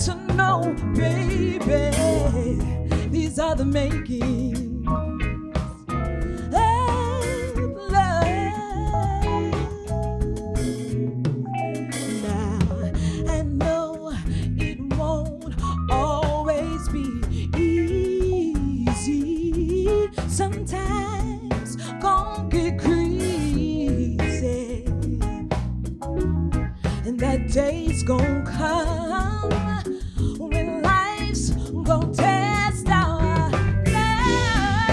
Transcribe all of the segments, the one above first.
to know, baby, these are the makings of love. Now I know it won't always be easy. Sometimes gon' get crazy, and that day's gon' come when life's gon' test our love.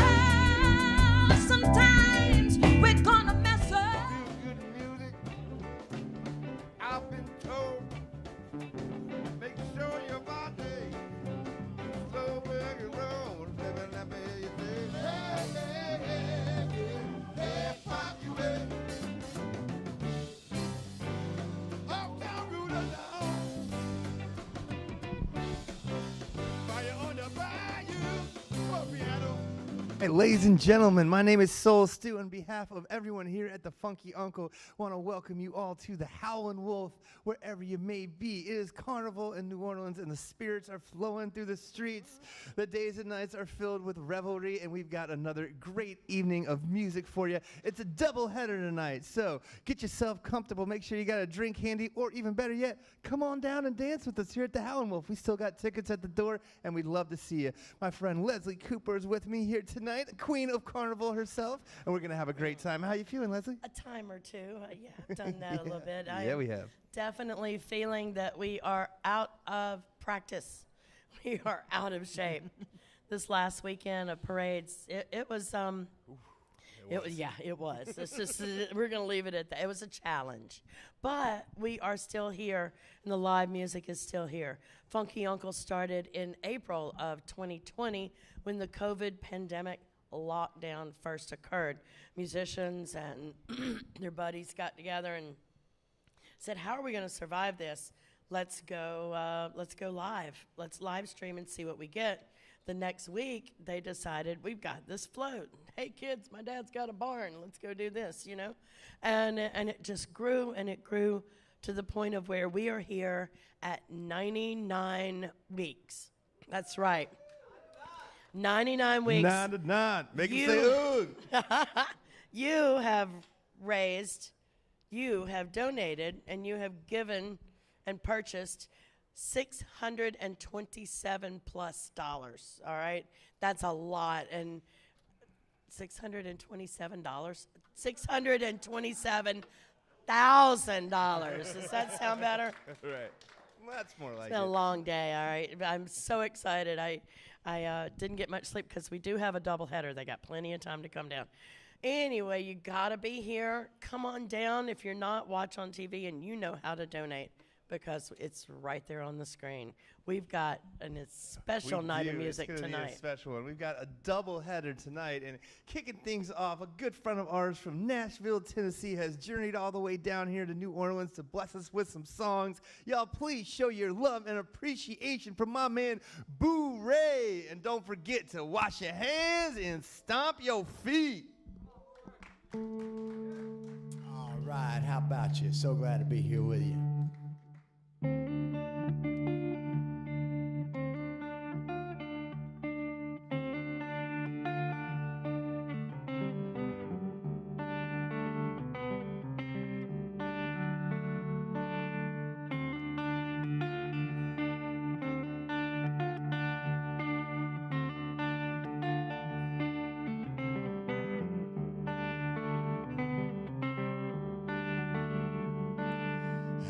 Sometimes we're gonna mess up. Feel good music. I've been told. Make sure your body slow where you roll. Living that way you do. Hey, hey, hey, hey, hey, fuck you, hey. Uptown root alone. Fire on the bayou. For piano. Hey, ladies and gentlemen, my name is Soul Stew. On behalf of everyone here at the Funky Uncle, want to welcome you all to the Howlin Wolf, wherever you may be. It is Carnival in New Orleans, and the spirits are flowing through the streets. The days and nights are filled with revelry, and we've got another great evening of music for you. It's a double header tonight, so get yourself comfortable. Make sure you got a drink handy, or even better yet, come on down and dance with us here at the Howlin Wolf. We still got tickets at the door, and we'd love to see you. My friend Leslie Cooper is with me here tonight, queen of Carnival herself, and we're going to have a great time. How you feeling, Leslie? A time or two. Yeah, I've done that a little bit. Yeah, we have. Definitely feeling that we are out of practice. We are out of shape. This last weekend of parades, it was It's just we're gonna leave it at that. It was a challenge, but we are still here, and the live music is still here. Funky Uncle started in April of 2020 when the COVID pandemic lockdown first occurred. Musicians and their buddies got together and said, "How are we going to survive this? Let's go live. Let's live stream and see what we get." The next week, they decided, "We've got this float. Hey kids, my dad's got a barn. Let's go do this," you know, and it just grew and it grew to the point of where we are here at 99 weeks. That's right. 99 weeks. 9 to 9. Make it say ugh. You have raised, you have donated, and you have given and purchased $627 plus. All right, that's a lot. And $627, $627,000. Does that sound better? Right. Well, that's more like It's been a long day, all right. I'm so excited. I didn't get much sleep because we do have a doubleheader. They got plenty of time to come down. Anyway, you got to be here. Come on down. If you're not, watch on TV, and you know how to donate because it's right there on the screen. We've got a special night of music it's tonight. Be a special one. We've got a double header tonight, and kicking things off, a good friend of ours from Nashville, Tennessee, has journeyed all the way down here to New Orleans to bless us with some songs. Y'all, please show your love and appreciation for my man, Boo Ray, and don't forget to wash your hands and stomp your feet. All right, how about you? So glad to be here with you.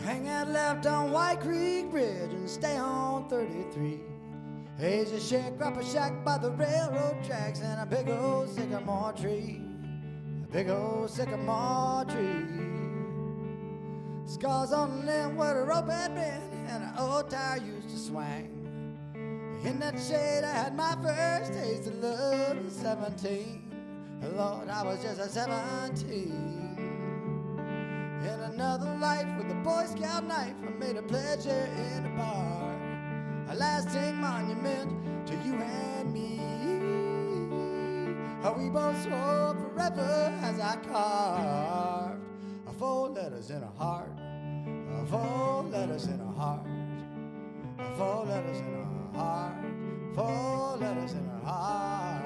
Hang out left on White Creek Bridge and stay on 33. There's a sharecropper shack by the railroad tracks and a big old sycamore tree. A big old sycamore tree. Scars on the limb where the rope had been and an old tire used to swing. In that shade I had my first taste of love at 17. Lord, I was just a 17. In another life with a Boy Scout knife, I made a pleasure in the park, a lasting monument to you and me. How we both swore forever as I carved 4 letters in a heart, 4 letters in a heart, Four letters in her heart. Four letters in her heart.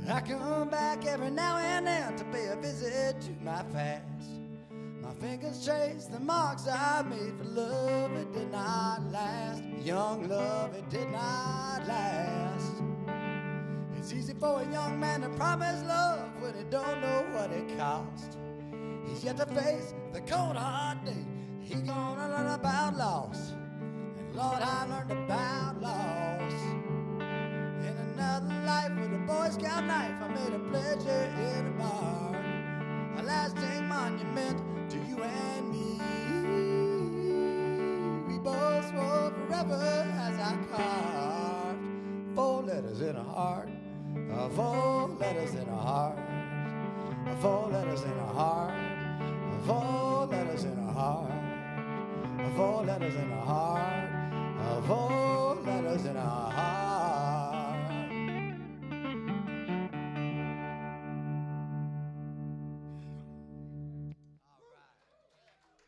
I come back every now and then to pay a visit to my past. My fingers trace the marks I made for love. It did not last. Young love, it did not last. It's easy for a young man to promise love when he don't know what it costs. He's yet to face the cold hard day. He gonna learn about loss. And Lord, I learned about loss. In another life with a Boy Scout knife, I made a pleasure in a bar, a lasting monument to you and me. We both swore forever as I carved four letters in a heart, four letters in a heart, four letters in a heart, four letters in a heart, four letters in a heart, four letters in a heart.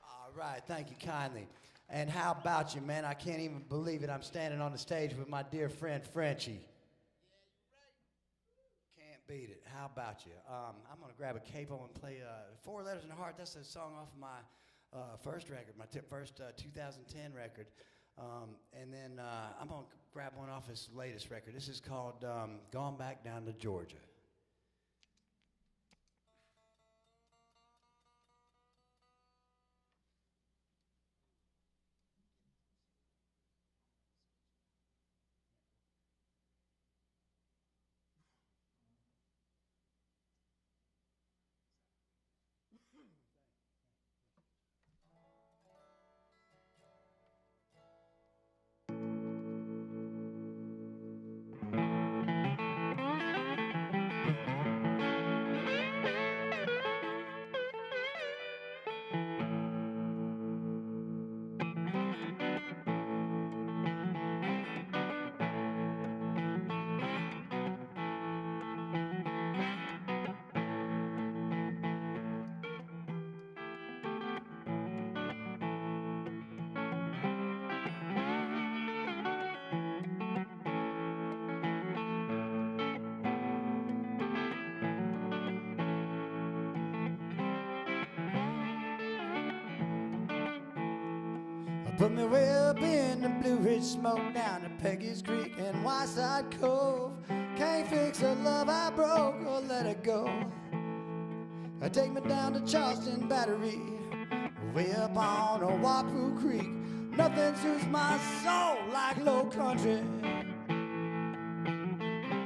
All right, thank you kindly. And how about you, man? I can't even believe it. I'm standing on the stage with my dear friend Frenchy. Can't beat it. How about you? I'm going to grab a capo and play Four Letters in the Heart. That's a song off of my first record, my first 2010 record. And then I'm going to grab one off his latest record. This is called Gone Back Down to Georgia. Put me way up in the Blue Ridge smoke down at Peggy's Creek and Whiteside Cove. Can't fix a love I broke or let it go. Take me down to Charleston Battery, way up on Oahu Creek. Nothing suits my soul like low country.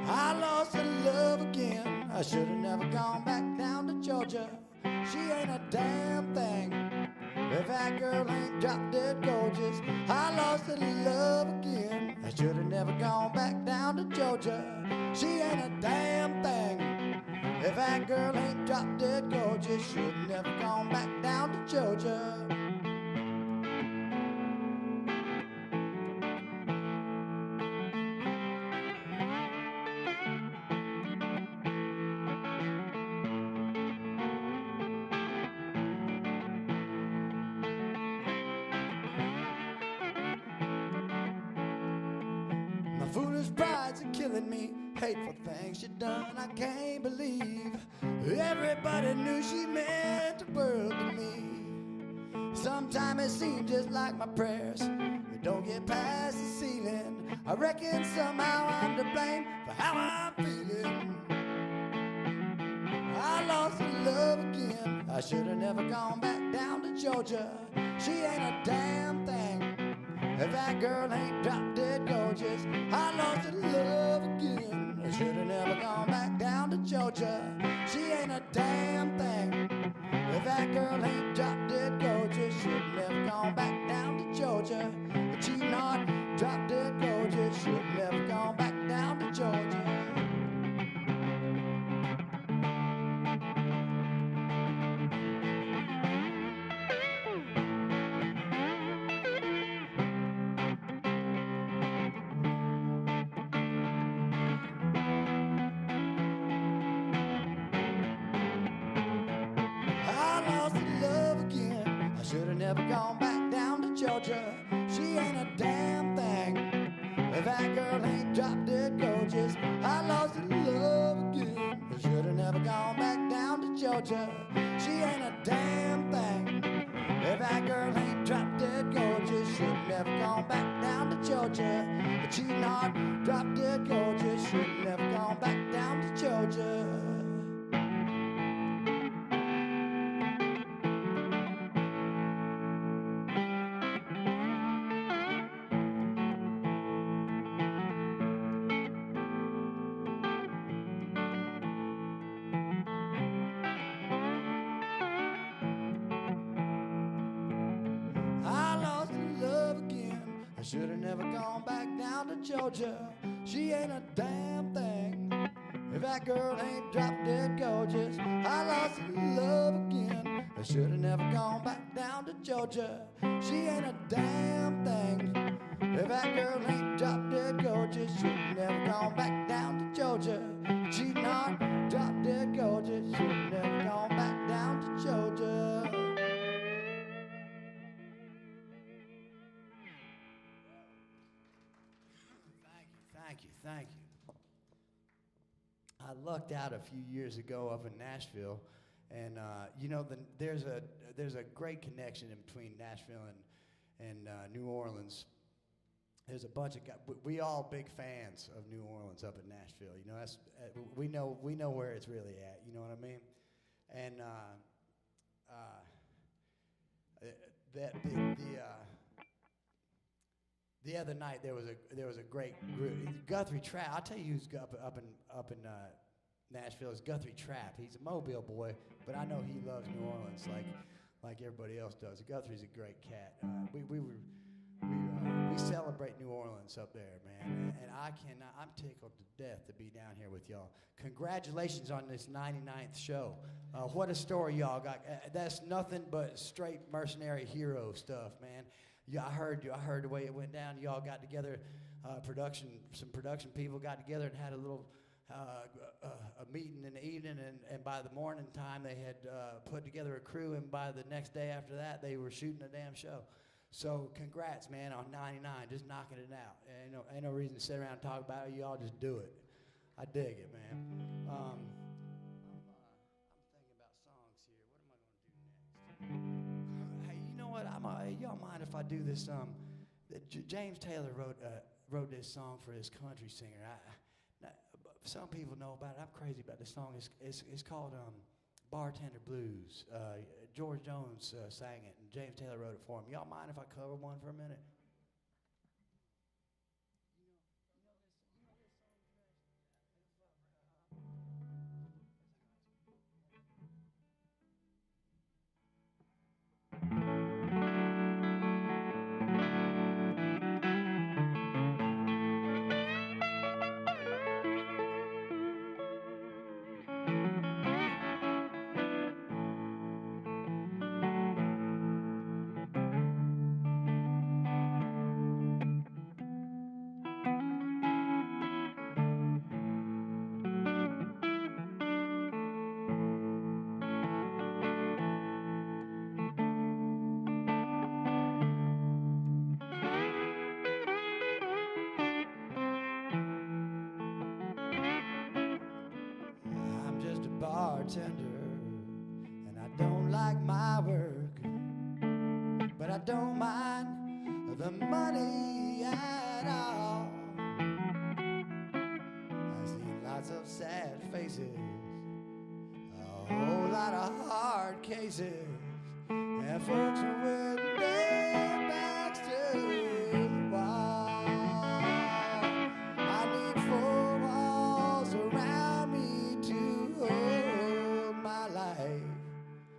I lost her love again. I should have never gone back down to Georgia. She ain't a damn thing if that girl ain't drop dead gorgeous. I lost her love again. I should have never gone back down to Georgia. She ain't a damn thing if that girl ain't drop dead gorgeous. Should have never gone back down to Georgia. Foolish pride's killing me. Hateful things she done, I can't believe. Everybody knew she meant the world to me. Sometimes it seems just like my prayers, they don't get past the ceiling. I reckon somehow I'm to blame for how I'm feeling. I lost her love again. I should have never gone back down to Georgia. She ain't a damn thing if that girl ain't drop dead gorgeous. I lost her love again. I should have never gone back down to Georgia. She ain't a damn thing if that girl ain't drop dead gorgeous. Should have never gone back down to Georgia. A cheating heart, drop dead gorgeous. Should have never gone back down to Georgia. never gone back down to Georgia. She ain't a damn thing. If that girl ain't drop dead gorgeous, I lost in love again. I should have never gone back down to Georgia. She ain't a damn thing. If that girl ain't drop dead gorgeous, should have never gone back down to Georgia. The cheating heart, drop dead gorgeous, should have never gone back down to Georgia. I should have never gone back down to Georgia. She ain't a damn thing. If that girl ain't drop dead gorgeous, I lost love again. I should have never gone back down to Georgia. She ain't a damn thing. If that girl ain't drop dead gorgeous, should have never gone back down to Georgia. Cheating on, drop dead gorgeous, should have never gone back down to Georgia. Thank you. I lucked out a few years ago up in Nashville, and you know, there's a great connection in between Nashville and New Orleans. There's a bunch of guys. We all big fans of New Orleans up in Nashville. You know, that's we know where it's really at. You know what I mean? And the other night there was a great group. Guthrie Trapp. I'll tell you who's up in Nashville is Guthrie Trapp. He's a Mobile boy, but I know he loves New Orleans like everybody else does. Guthrie's a great cat. We celebrate New Orleans up there, man, and I'm tickled to death to be down here with y'all. Congratulations on this 99th show. What a story y'all got. That's nothing but straight mercenary hero stuff, man. Yeah, I heard the way it went down. Y'all got together, some production people got together and had a little a meeting in the evening, and by the morning time they had put together a crew, and by the next day after that they were shooting a damn show. So congrats, man, on 99, just knocking it out. Ain't no reason to sit around and talk about it. You all just do it. I dig it, man. I'm thinking about songs here. What am I going to do next? Hey, you know what? Y'all mind if I do this? James Taylor wrote this song for his country singer. Some people know about it. I'm crazy about this song. It's called Bartender Blues. George Jones sang it, and James Taylor wrote it for him. Y'all mind if I cover one for a minute? Bartender, and I don't like my work, but I don't mind the money at all. I've seen lots of sad faces, a whole lot of hard cases, and folks with their backs to the wall. I need 4 walls around me to hold my life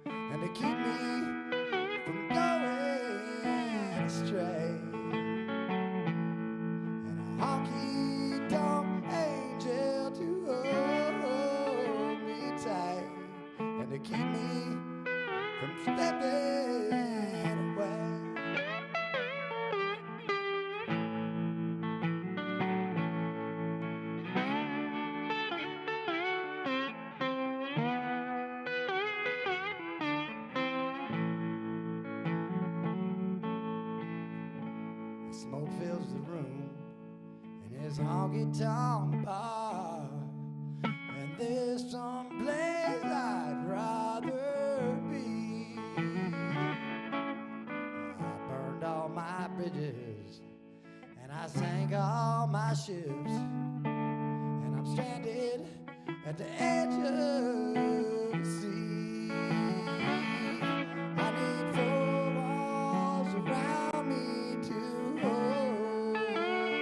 and to keep me from going astray. And a honky-tonk angel to hold me tight and to keep me from this honky-tonk bar, and there's some place I'd rather be. I burned all my bridges, and I sank all my ships, and I'm stranded at the edge of the sea. I need four walls around me to hold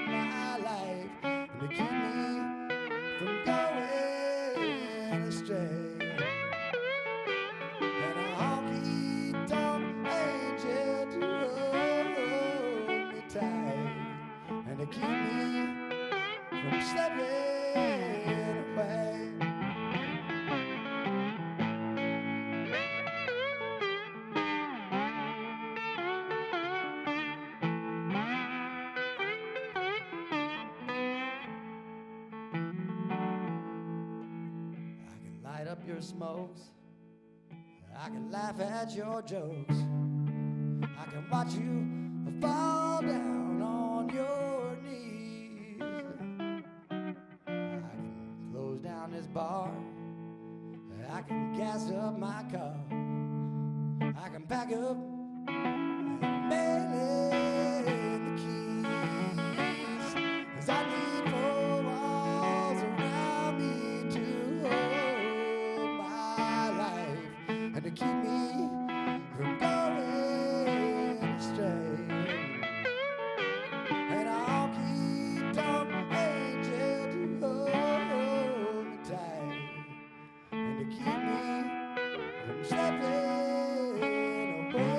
my life and to keep me from going astray. And a honky-tonk angel to hold me tight and to keep me from slipping away. I can light up your smokes, I can laugh at your jokes, I can watch you fall down on your knees. I can close down this bar, I can gas up my car, I can pack up and mail in the keys. 'Cause I need four walls around me to hold my life and to keep me from going astray. And a honky-tonk angel to hold me tight and to keep me from slipping away.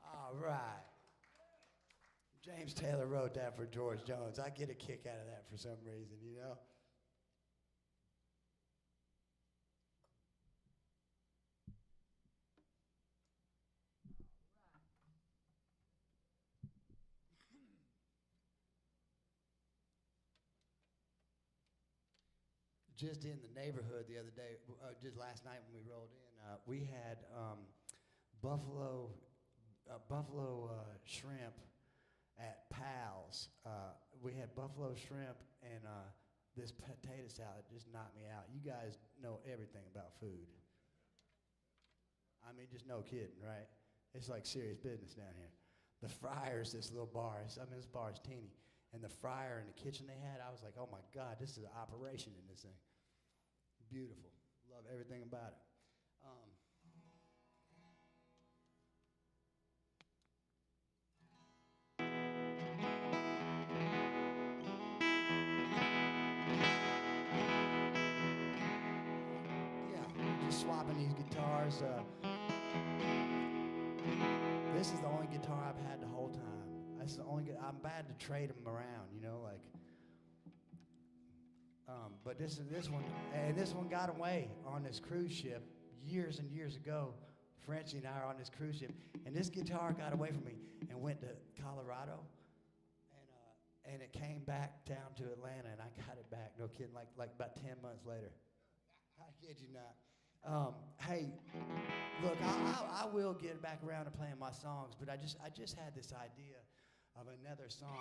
All right. James Taylor wrote that for George Jones. I get a kick out of that for some reason, you know? Just in the neighborhood the other day, just last night when we rolled in, we had buffalo shrimp at Pal's. We had buffalo shrimp and this potato salad just knocked me out. You guys know everything about food. I mean, just no kidding, right? It's like serious business down here. The fryer's this little bar. This bar is teeny. And the fryer in the kitchen they had, I was like, oh my God, this is an operation in this thing. Beautiful. Love everything about it. Just swapping these guitars. This is the only guitar I've had the whole time. This is the only. I'm bad to trade them around, you know, like. But this one, and this one got away on this cruise ship years and years ago. Frenchy and I are on this cruise ship, and this guitar got away from me and went to Colorado, and it came back down to Atlanta, and I got it back. No kidding, like about 10 months later. I kid you not. Hey, look, I will get back around to playing my songs, but I just had this idea of another song.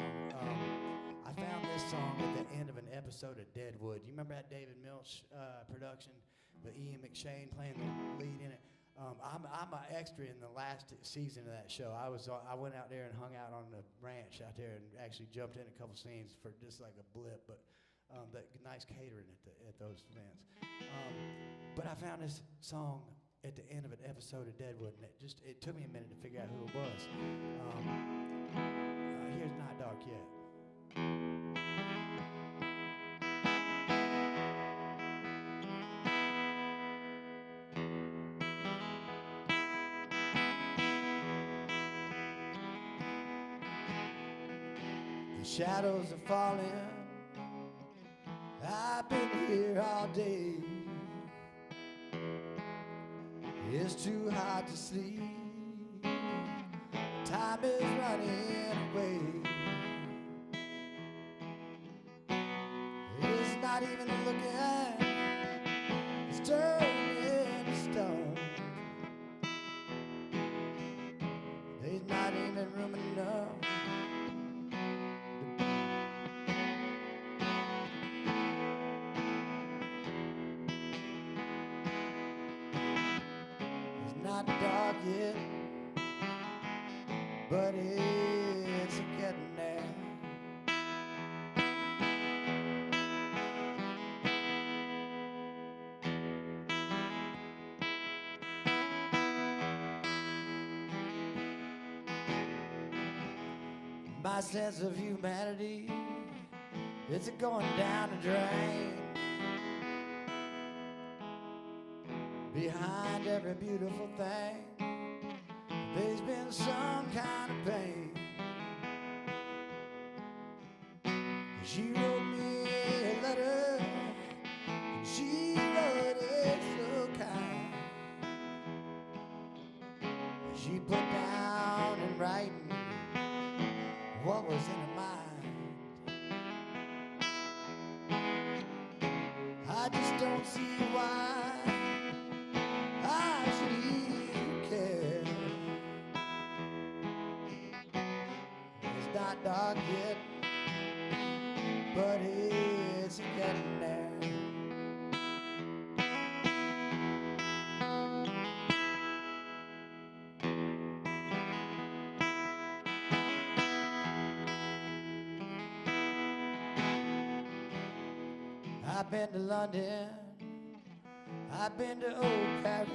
I found this song at the end of an episode of Deadwood. You remember that David Milch production with Ian McShane playing the lead in it? I'm an extra in the last season of that show. I went out there and hung out on the ranch out there and actually jumped in a couple scenes for just like a blip, but the nice catering at those events. But I found this song at the end of an episode of Deadwood, and it took me a minute to figure out who it was. Here's Not Dark Yet. The shadows are falling. I've been here all day. It's too hard to sleep. Time is running away. It's not even looking not dark yet, but it's getting there. My sense of humanity, it's going down the drain. Behind every beautiful thing, there's been some kind of pain. She wrote me a letter, and she wrote it so kind. She put down in writing what was in her mind. I just don't see why I should even care. It's not dark yet, but it's getting there. I've been to London, I've been to Old Paris.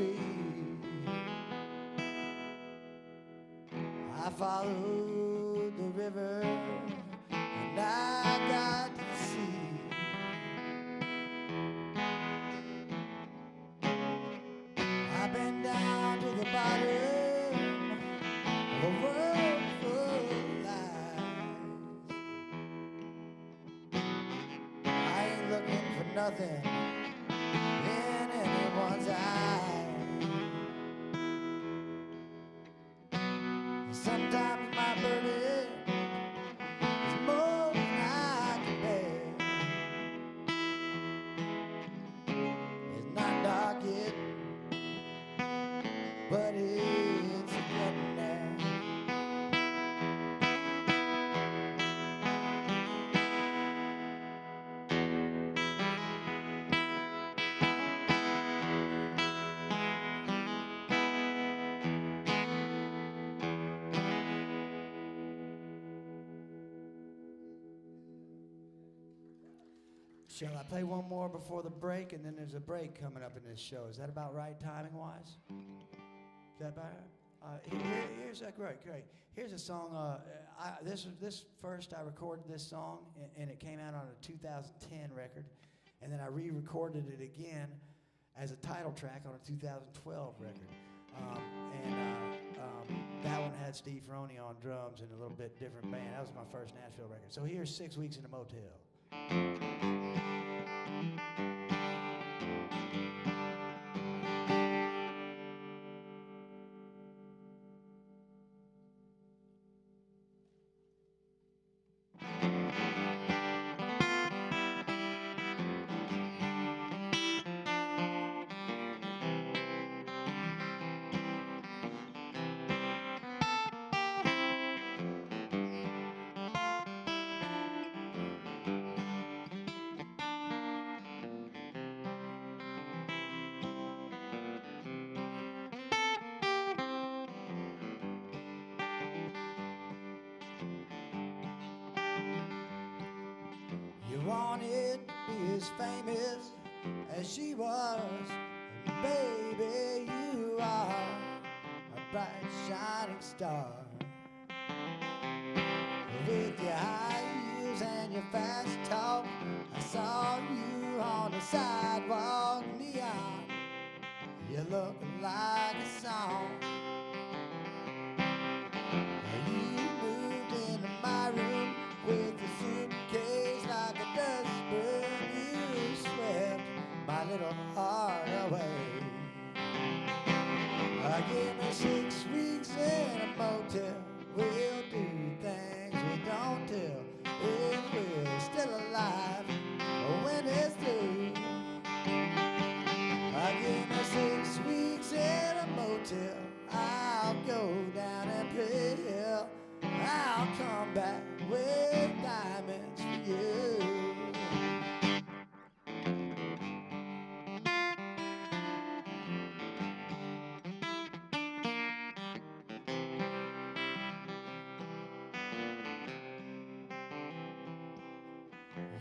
I followed the river and I got to the sea. I've been down to the bottom of a world full of lies. I ain't looking for nothing in anyone's eye. Sometimes my burden is more than I can bear. It's not dark yet, but it's getting there. Shall I play one more before the break? And then there's a break coming up in this show. Is that about right, timing-wise? Is that better? Here's a great. Here's a song. This first I recorded this song, and it came out on a 2010 record, and then I re-recorded it again as a title track on a 2012 record. That one had Steve Ferroni on drums and a little bit different band. That was my first Nashville record. So here's 6 Weeks in a Motel. You wanted to be as famous as she was, and baby, you are a bright shining star. With your high heels and your fast talk, I saw you on the sidewalk, neon. You're looking like a song. You moved into my room with a suitcase like a dustbin. You swept my little heart away. Give me 6 weeks in a motel. We'll do things we don't tell. If we're still alive when it's through. Give me 6 weeks in a motel.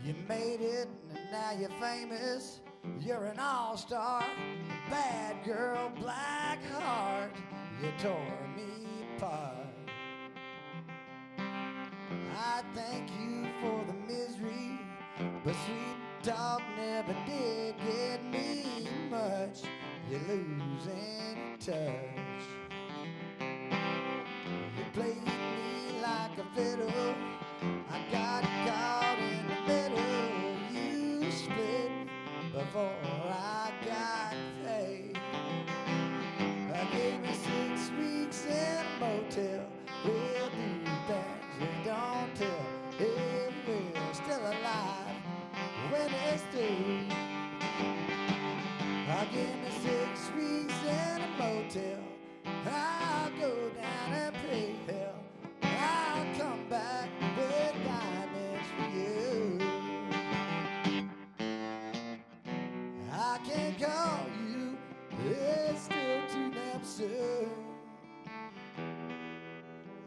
You made it, and now you're famous. You're an all-star, bad girl, black heart. You tore me apart. I thank you for the misery, but sweet talk never did get me much. You're losing touch. You played me like a fiddle. I got caught in the middle. You split before I got paid. I gave me 6 weeks in a motel. We'll do things we don't tell. If we're still alive when it's through. I gave me 6 weeks in a motel. I'll go down and pay hell. I'll come back with diamonds for you. I can't call you, it's still too damn soon.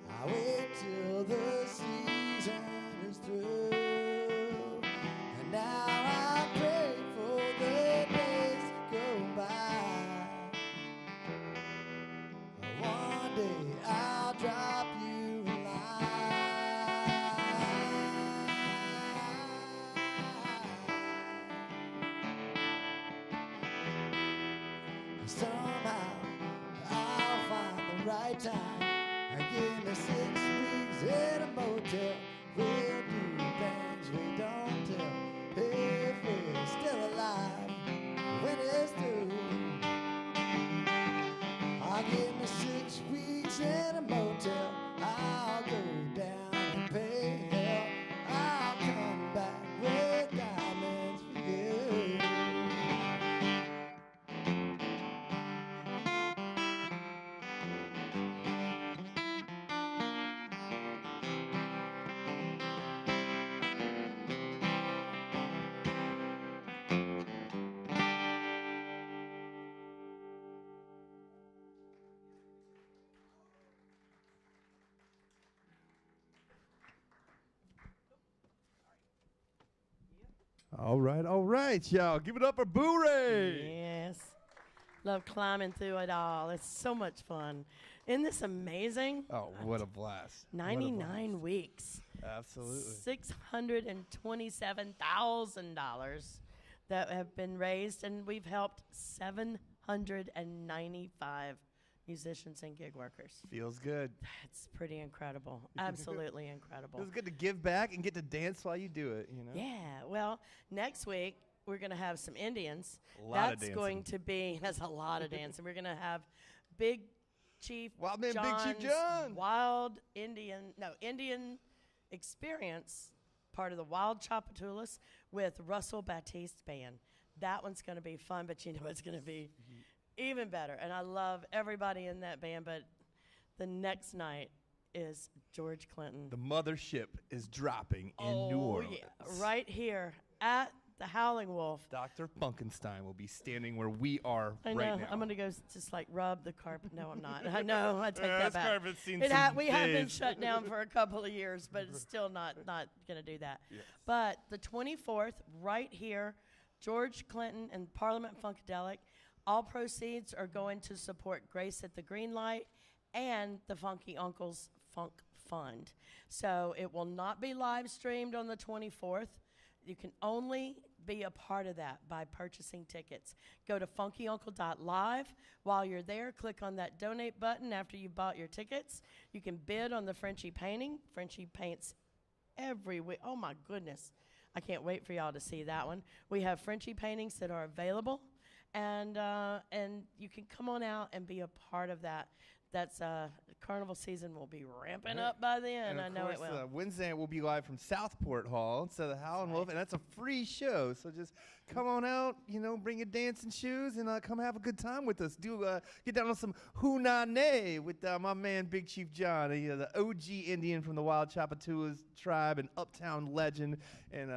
I wait till the season is through. And now I pray for the days that go by. One day I'll drop you a line. Somehow I'll find the right time. Give me 6 weeks in a motel. We'll do things we don't tell. If we're still alive when it's through. I'll give me 6 weeks in a motel. I'll go down and pay hell. I'll come back with diamonds for you. All right, y'all. Give it up for Boo Ray. Yes. Love climbing through it all. It's so much fun. Isn't this amazing? Oh, what a blast. 99 weeks. Absolutely. $627,000 that have been raised, and we've helped 795 musicians and gig workers. Feels good. That's pretty incredible. Absolutely incredible. It was good to give back and get to dance while you do it, you know? Yeah. Well, next week we're going to have some Indians. A lot of That's dancing. going to be, that's a lot of dancing. We're going to have Big Chief Wild Man Big Chief John's John. Indian Experience, part of the Wild Chapatulas with Russell Batiste Band. That one's going to be fun, but you know it's going to be even better. And I love everybody in that band, but the next night is George Clinton. The mothership is dropping in New Orleans. Yeah, right here at the Howling Wolf. Dr. Funkenstein will be standing where we are I know. right now. I'm going to go just like rub the carpet. No, I'm not. I know. I take that This back. carpet's seen We some have been days. shut down for a couple of years, but it's still not going to do that. Yes. But the 24th, right here, George Clinton and Parliament Funkadelic. All proceeds are going to support Grace at the Green Light and the Funky Uncle's Funk Fund. So it will not be live streamed on the 24th. You can only be a part of that by purchasing tickets. Go to FUNKYUNCLE.LIVE. While you're there, click on that donate button after you bought your tickets. You can bid on the Frenchy Painting. Frenchy paints every week. Oh, my goodness. I can't wait for y'all to see that one. We have Frenchy paintings that are available, and you can come on out and be a part of that. That's carnival season will be ramping up by then. I know it will. Wednesday we'll be live from Southport Hall instead of the Howlin Wolf, and that's a free show. So just come on out, bring your dancing shoes, and come have a good time with us. Get down on some Hunane with my man Big Chief John, the OG Indian from the Wild Chapatulas tribe and uptown legend, and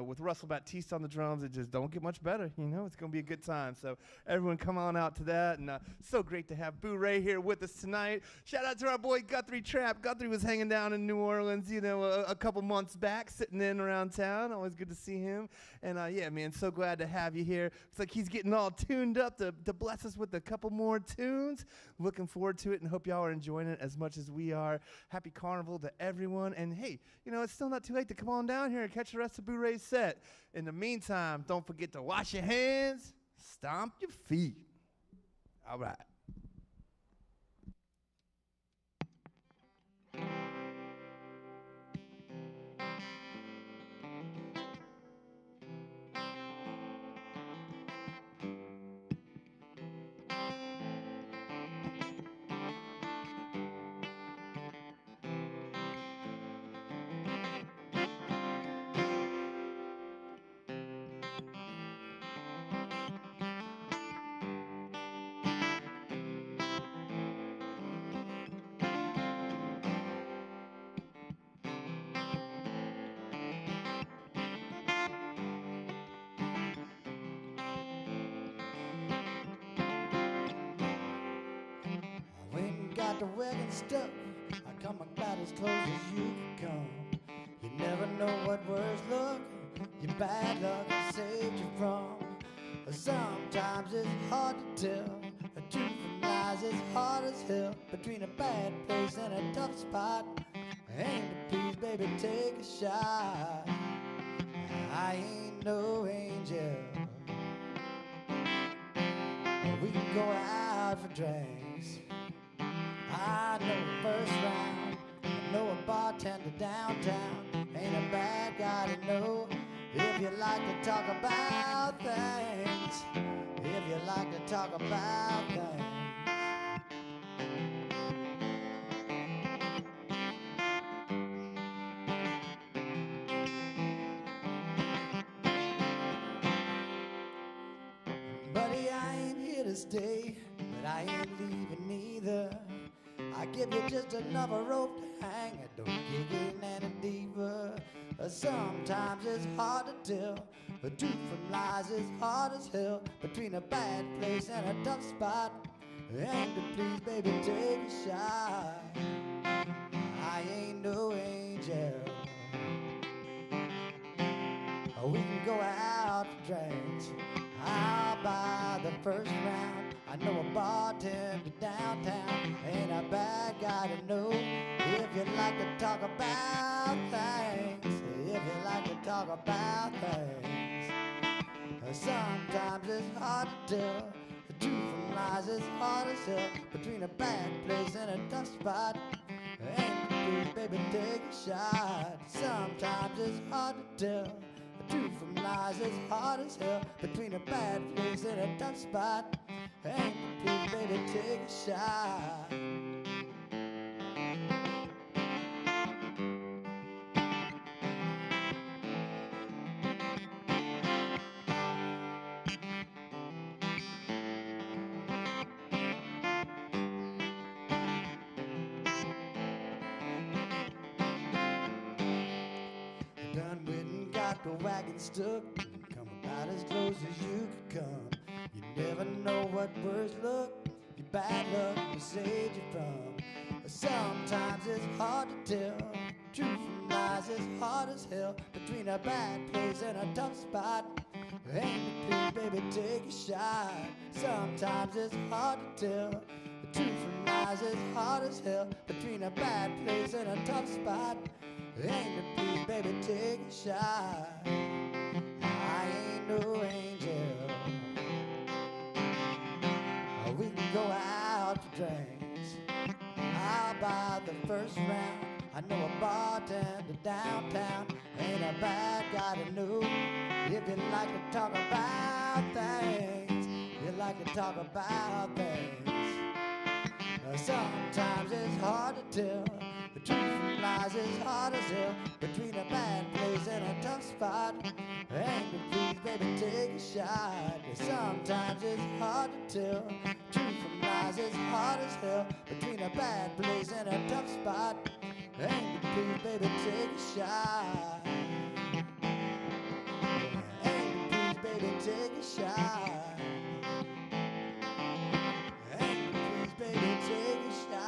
with Russell Batiste on the drums, it just don't get much better. It's gonna be a good time. So everyone come on out to that, and so great to have Boo Ray here with us tonight. tonight. Shout out to our boy Guthrie Trapp. Guthrie was hanging down in New Orleans, you know, a couple months back, sitting in around town. Always good to see him. And yeah, man, so glad to have you here. Looks like he's getting all tuned up to bless us with a couple more tunes. Looking forward to it and hope y'all are enjoying it as much as we are. Happy Carnival to everyone. And hey, you know, it's still not too late to come on down here and catch the rest of Boo-Ray's set. In the meantime, don't forget to wash your hands, stomp your feet. All right. Got the wagon stuck, I come about as close as you can come. You never know what worse luck, your bad luck saved you from. Sometimes it's hard to tell, the truth from lies is hard as hell. Between a bad place and a tough spot, ain't it please baby take a shot. I ain't no angel, we can go out for drinks. I know the first round, I know a bartender downtown. Ain't a bad guy to know if you like to talk about things. If you like to talk about things. Buddy, I ain't here to stay, but I ain't leaving either. I give you just another rope to hang it, don't kick it any deeper. Sometimes it's hard to tell, the truth from lies is hard as hell. Between a bad place and a tough spot, and to please baby take a shot. I ain't no angel, we can go out for drinks. I'll buy the first round, I know a bartender downtown. Ain't a bad guy to know if you like to talk about things. If you like to talk about things. Sometimes it's hard to tell, the truth from lies is hard as hell. Between a bad place and a tough spot, and please baby take a shot. Sometimes it's hard to tell, the truth from lies is hard as hell. Between a bad place and a tough spot, and please baby take a shot. Done with and got the wagon stuck, come about as close as you could come. You never know what worse luck, your bad luck will save you from. Sometimes it's hard to tell, truth from lies is hard as hell. Between a bad place and a tough spot, ain't it please baby take a shot. Sometimes it's hard to tell, the truth from lies is hard as hell. Between a bad place and a tough spot, ain't it please baby take a shot. I ain't no angel, we can go out for drinks. I'll buy the first round, I know a bartender downtown. Ain't a bad guy to know if you like to talk about things. You like to talk about things. Sometimes it's hard to tell, the truth from lies is hard as hell. Between a bad place and a tough spot, and please baby take a shot. Sometimes it's hard to tell, truth from lies is hard as hell. Between a bad place and a tough spot, and please baby take a shot. And please baby take a shot. And please baby take a shot.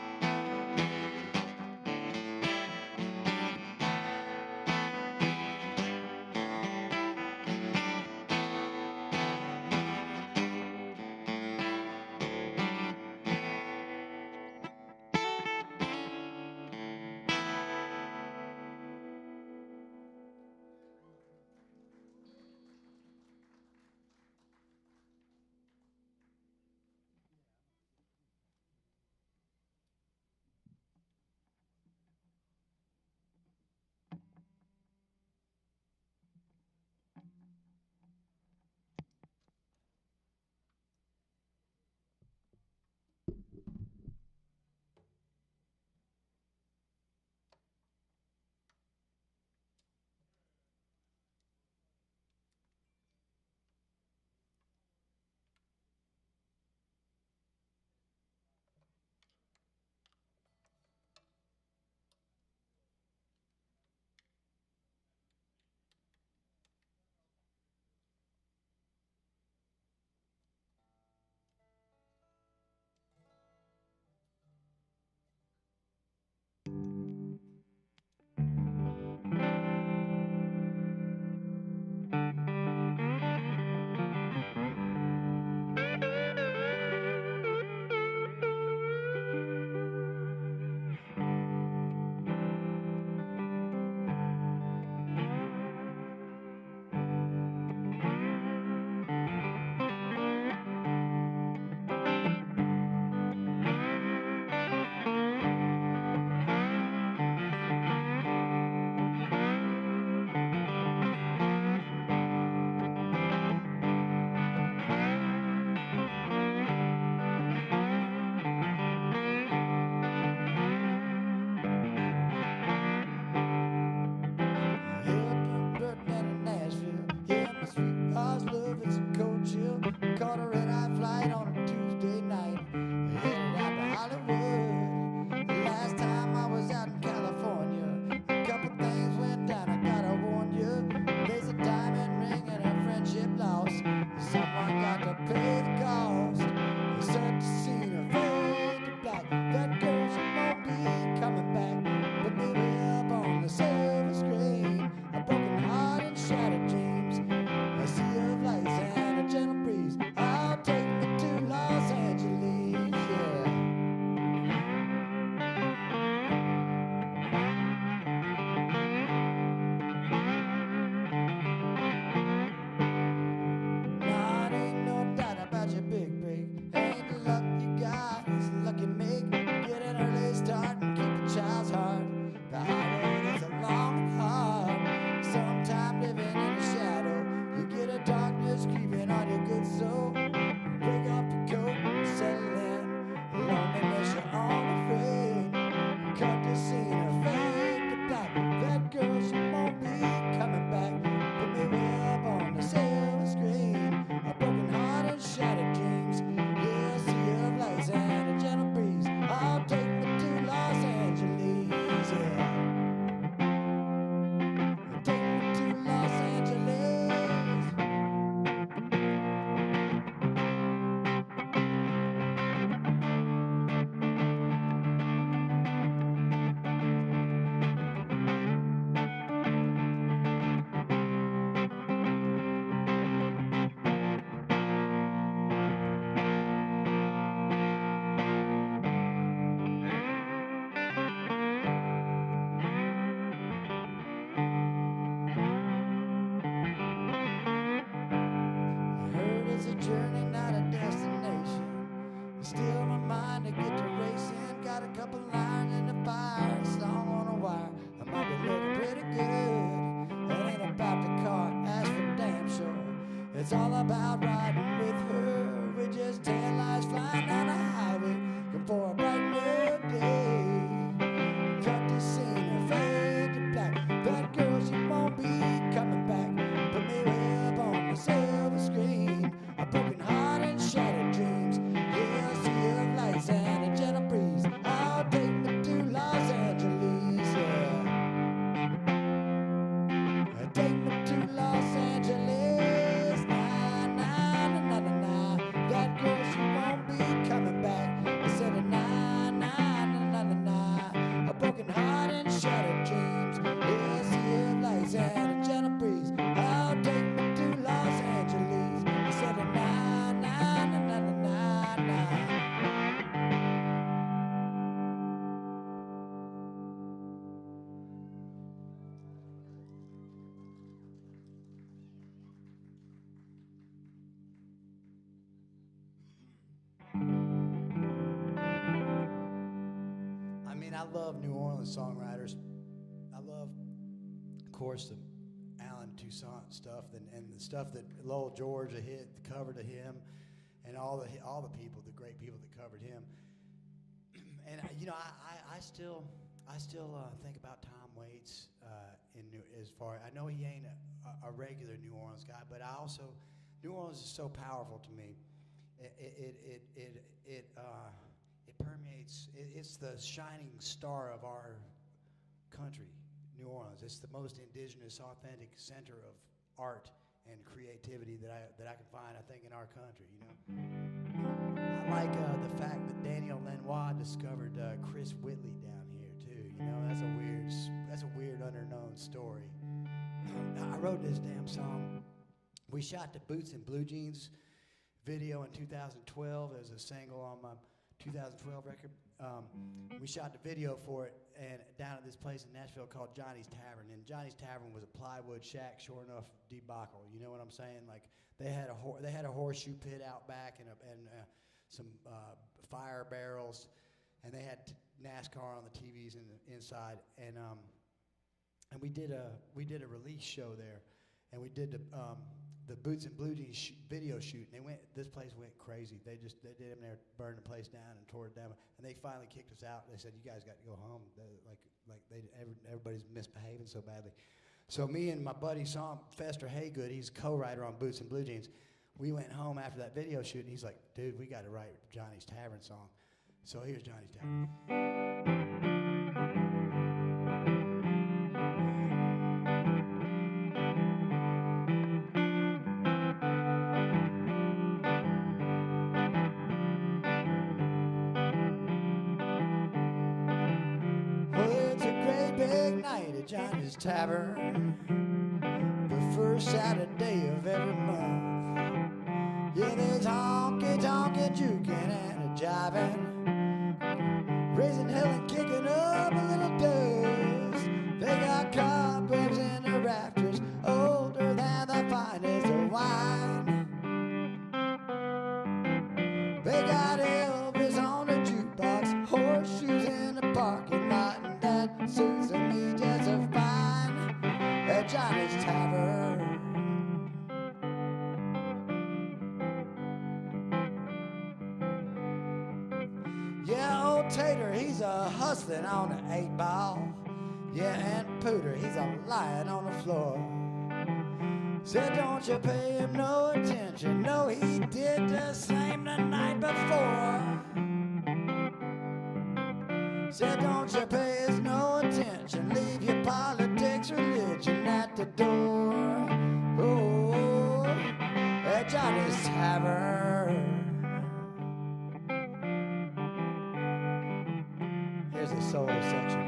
cut the scene or fade to black. That girl, she won't be coming back. Put me way up on the silver screen. A broken heart and shattered dreams. Yeah, a sea of lights and a gentle breeze. I'll take me to Los Angeles, yeah. Take me to Los Angeles. Heard it's a journey, not a destination. Still my mind to get to racing. Got a couple irons in the fire, a song on a wire. I might be looking pretty good. It ain't about the car, as for damn sure. It's all about riding with her. We're just tail lights flying down the highway, looking for a bright new day. Cut the scene and fade to black. That girl, she won't be coming back. Put me way up on the silver screen. A broken heart and shattered dreams. Yeah, a sea of lights and a gentle breeze. I'll take me to Los Angeles, yeah. Take me to Los Angeles. Nah, nah, nah, nah, nah, nah. That girl, she won't be coming back. I said nah, nah, nah, nah, nah, nah. A broken heart and shattered dreams. Yeah, a sea of lights and a gentle breeze. I'll take me to Los Angeles. I said nah, nah, nah, nah, nah, nah, nah. I mean, I love New Orleans songwriters. I love, of course, the Alan Toussaint stuff and the stuff that Lowell George hit, the cover to him, and all the people, the great people that covered him. And you know, I still think about Tom Waits as far. I know he ain't a regular New Orleans guy, but I also New Orleans is so powerful to me. It permeates. It's the shining star of our country, New Orleans. It's the most indigenous, authentic center of art and creativity that I can find, I think, in our country. You know, I like the fact that Daniel Lanois discovered Chris Whitley down here too. You know, that's a weird underknown story. I wrote this damn song. We shot the Boots and Blue Jeans video in 2012 as a single on my 2012 record. We shot the video for it and down at this place in Nashville called Johnny's Tavern. And Johnny's Tavern was a plywood shack, sure enough, debacle. You know what I'm saying? Like they had a horseshoe pit out back and some fire barrels, and they had NASCAR on the TVs inside. And we did a release show there, and we did the Boots and Blue Jeans video shoot, and this place went crazy. They did them there, burned the place down and tore it down, and they finally kicked us out. They said, "You guys got to go home." Everybody's misbehaving so badly. So me and my buddy Fester Haygood, he's co-writer on Boots and Blue Jeans. We went home after that video shoot, and he's like, "Dude, we got to write Johnny's Tavern song." So here's Johnny's Tavern. Johnny's Tavern, the first Saturday of every month. Yeah, there's honky-tonky juking and a jiving, raising hell and kicking up a little dust. They got cobwebs in the rafters, older than the finest of wine. They got Elvis on the jukebox, horseshoes in the parking lot, and that suits me just fine at Johnny's Tavern. hustling on the 8-ball. Yeah, and Pooter, he's a lying on the floor. Said, don't you pay him no attention. No, he did the same the night before. Said, don't you pay us no attention. Leave your politics, religion at the door. Oh, at Johnny's Tavern. Here's the solo section.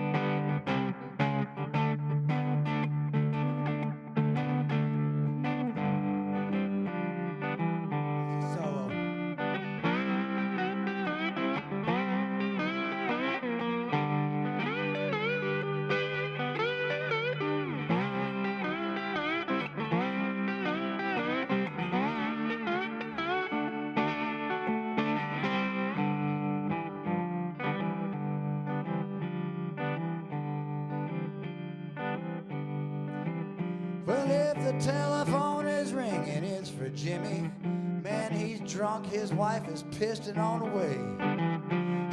Well, if the telephone is ringing, it's for Jimmy. Man, he's drunk, his wife is pissed and on the way.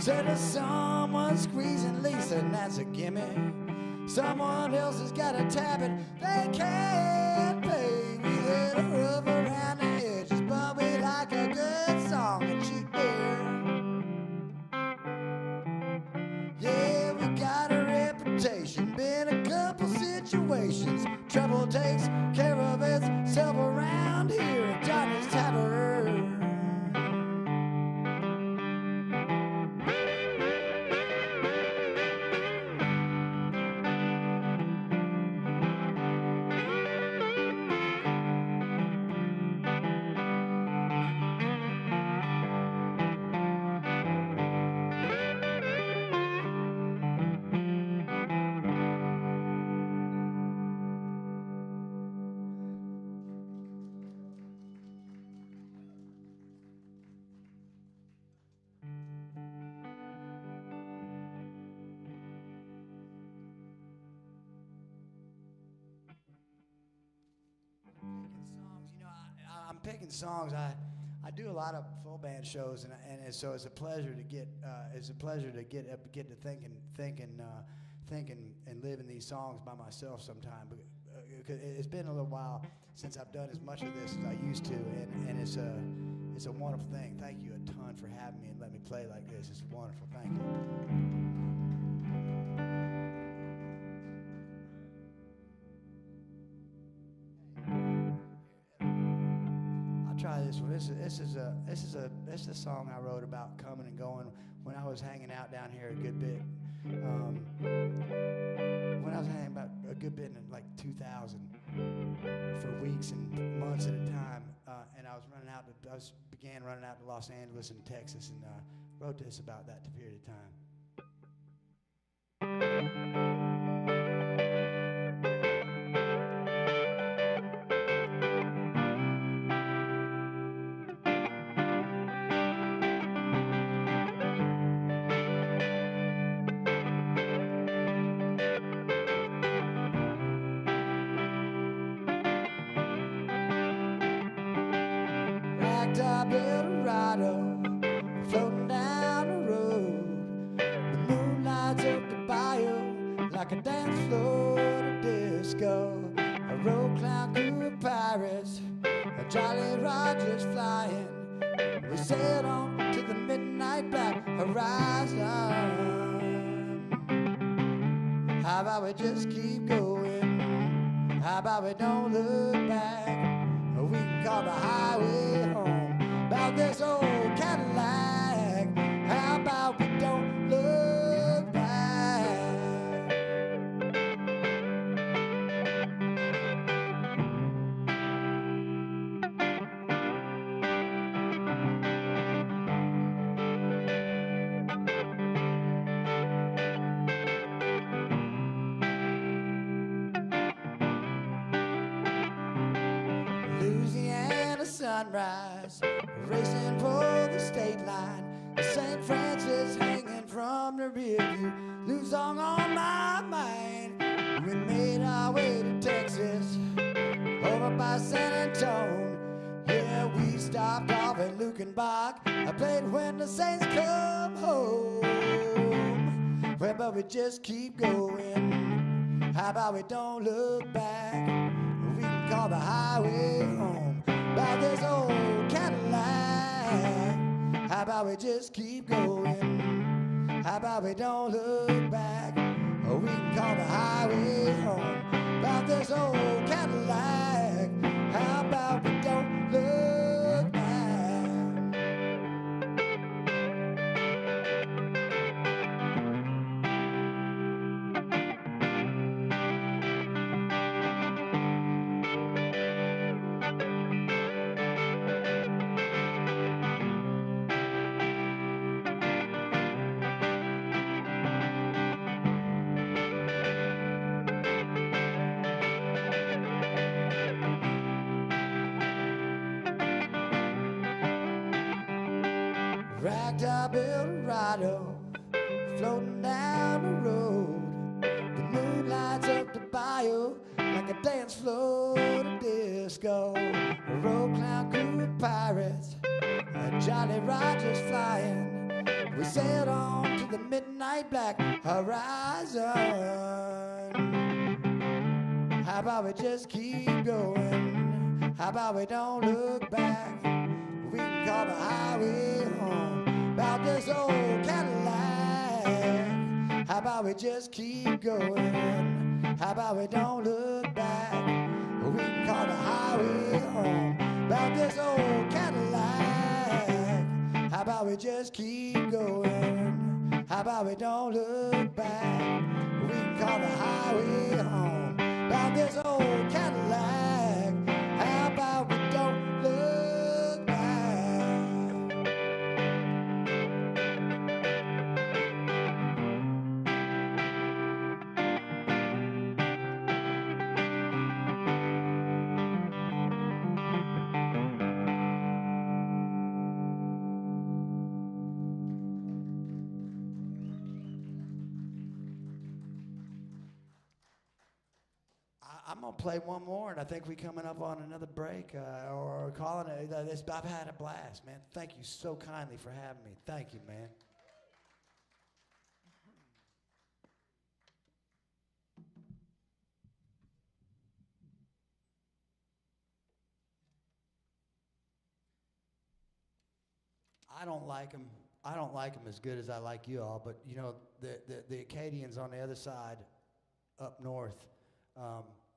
Said there's someone squeezing Lisa, and that's a gimme. Someone else has got a tab it, they can't pay. We let her rub around the edges, but we like a good song and cheap beer. Yeah, we got a reputation, been a couple situations. Trouble takes care of itself around here at Johnny's Tavern. I'm picking songs. I do a lot of full band shows, and so it's a pleasure to get to thinking and living these songs by myself sometime. Because it's been a little while since I've done as much of this as I used to, and it's a wonderful thing. Thank you a ton for having me and letting me play like this. It's wonderful. Thank you. Try this one. This is a song I wrote about coming and going when I was hanging out down here a good bit. When I was hanging about a good bit in like 2000 for weeks and months at a time, and I began running out to Los Angeles and Texas, and wrote this about that period of time. Top Eldorado, floating down the road. The moon lights up the bayou like a dance floor at a disco. A road clown crew of pirates, a Jolly Roger's flying. We sailed on to the midnight black horizon. How about we just keep going? How about we don't look back? We can call the highway home. About this old Cadillac. How about we don't look back? Louisiana sunrise, racing for the state line. St. Francis hanging from the rear view. New song on my mind. We made our way to Texas, over by San Antonio. Yeah, we stopped off at Lukenbach. I played When the Saints Come Home. Well, but we just keep going. How about we don't look back? We can call the highway home by this old Cadillac. How about we just keep going? How about we don't look back? We can call the highway home by this old Cadillac. How about we don't look back? Ragtop Eldorado, floating down the road. The moon lights up the bayou like a dance floor to disco. A road clown crew of pirates, Jolly Roger's flying. We sailed on to the midnight black horizon. How about we just keep going? How about we don't look back? We can call the highway home about this old Cadillac. How about we just keep going? How about we don't look back? We can call the highway home about this old Cadillac. How about we just keep going? How about we don't look back? We can call the highway home about this old Cadillac. How about we don't look back? I'm gonna play one more, and I think we're coming up on another break, or calling it. I've had a blast, man. Thank you so kindly for having me. Thank you, man. I don't like them. I don't like them as good as I like you all, but you know the Acadians on the other side, up north.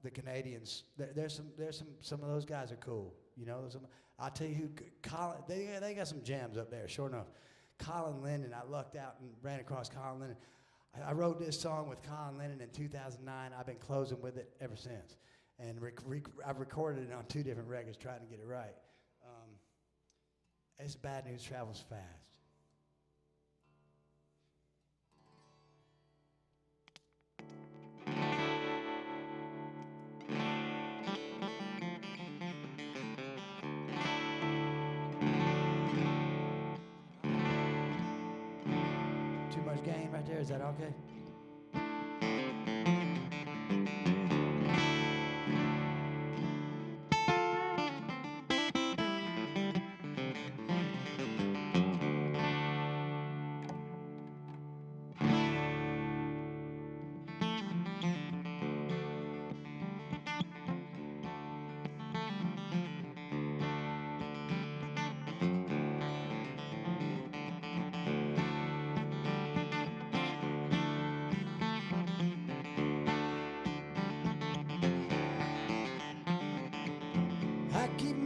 The Canadians, there's some of those guys are cool. You know, I'll tell you who, Colin, they got some jams up there, sure enough. Colin Lennon, I lucked out and ran across Colin Lennon. I wrote this song with Colin Lennon in 2009. I've been closing with it ever since. And I've recorded it on 2 different records trying to get it right. It's Bad News Travels Fast. Gain right there, is that okay?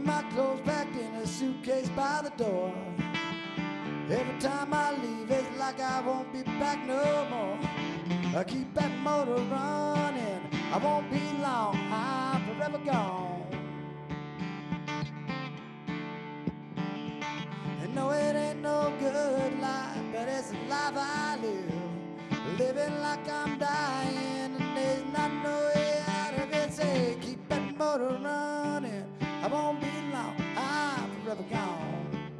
My clothes packed in a suitcase by the door. Every time I leave, it's like I won't be back no more. I keep that motor running, I won't be long, I'm forever gone. And no, it ain't no good life, but it's the life I live. Living like I'm dying, and there's not no way out of it. Say, keep that motor running, I won't be long, I'm forever gone.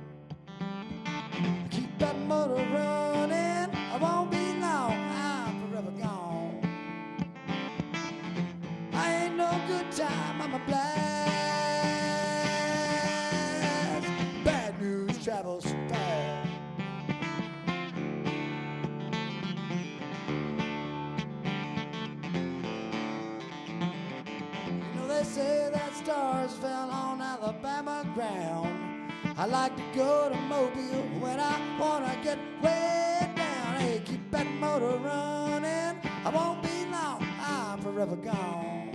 Keep that motor running, I won't be long, I'm forever gone. I ain't no good time, I'm a blast. Bad news travels fast. say that stars fell on Alabama ground. I like to go to Mobile when I wanna get way down. Hey, keep that motor running, I won't be long, I'm forever gone.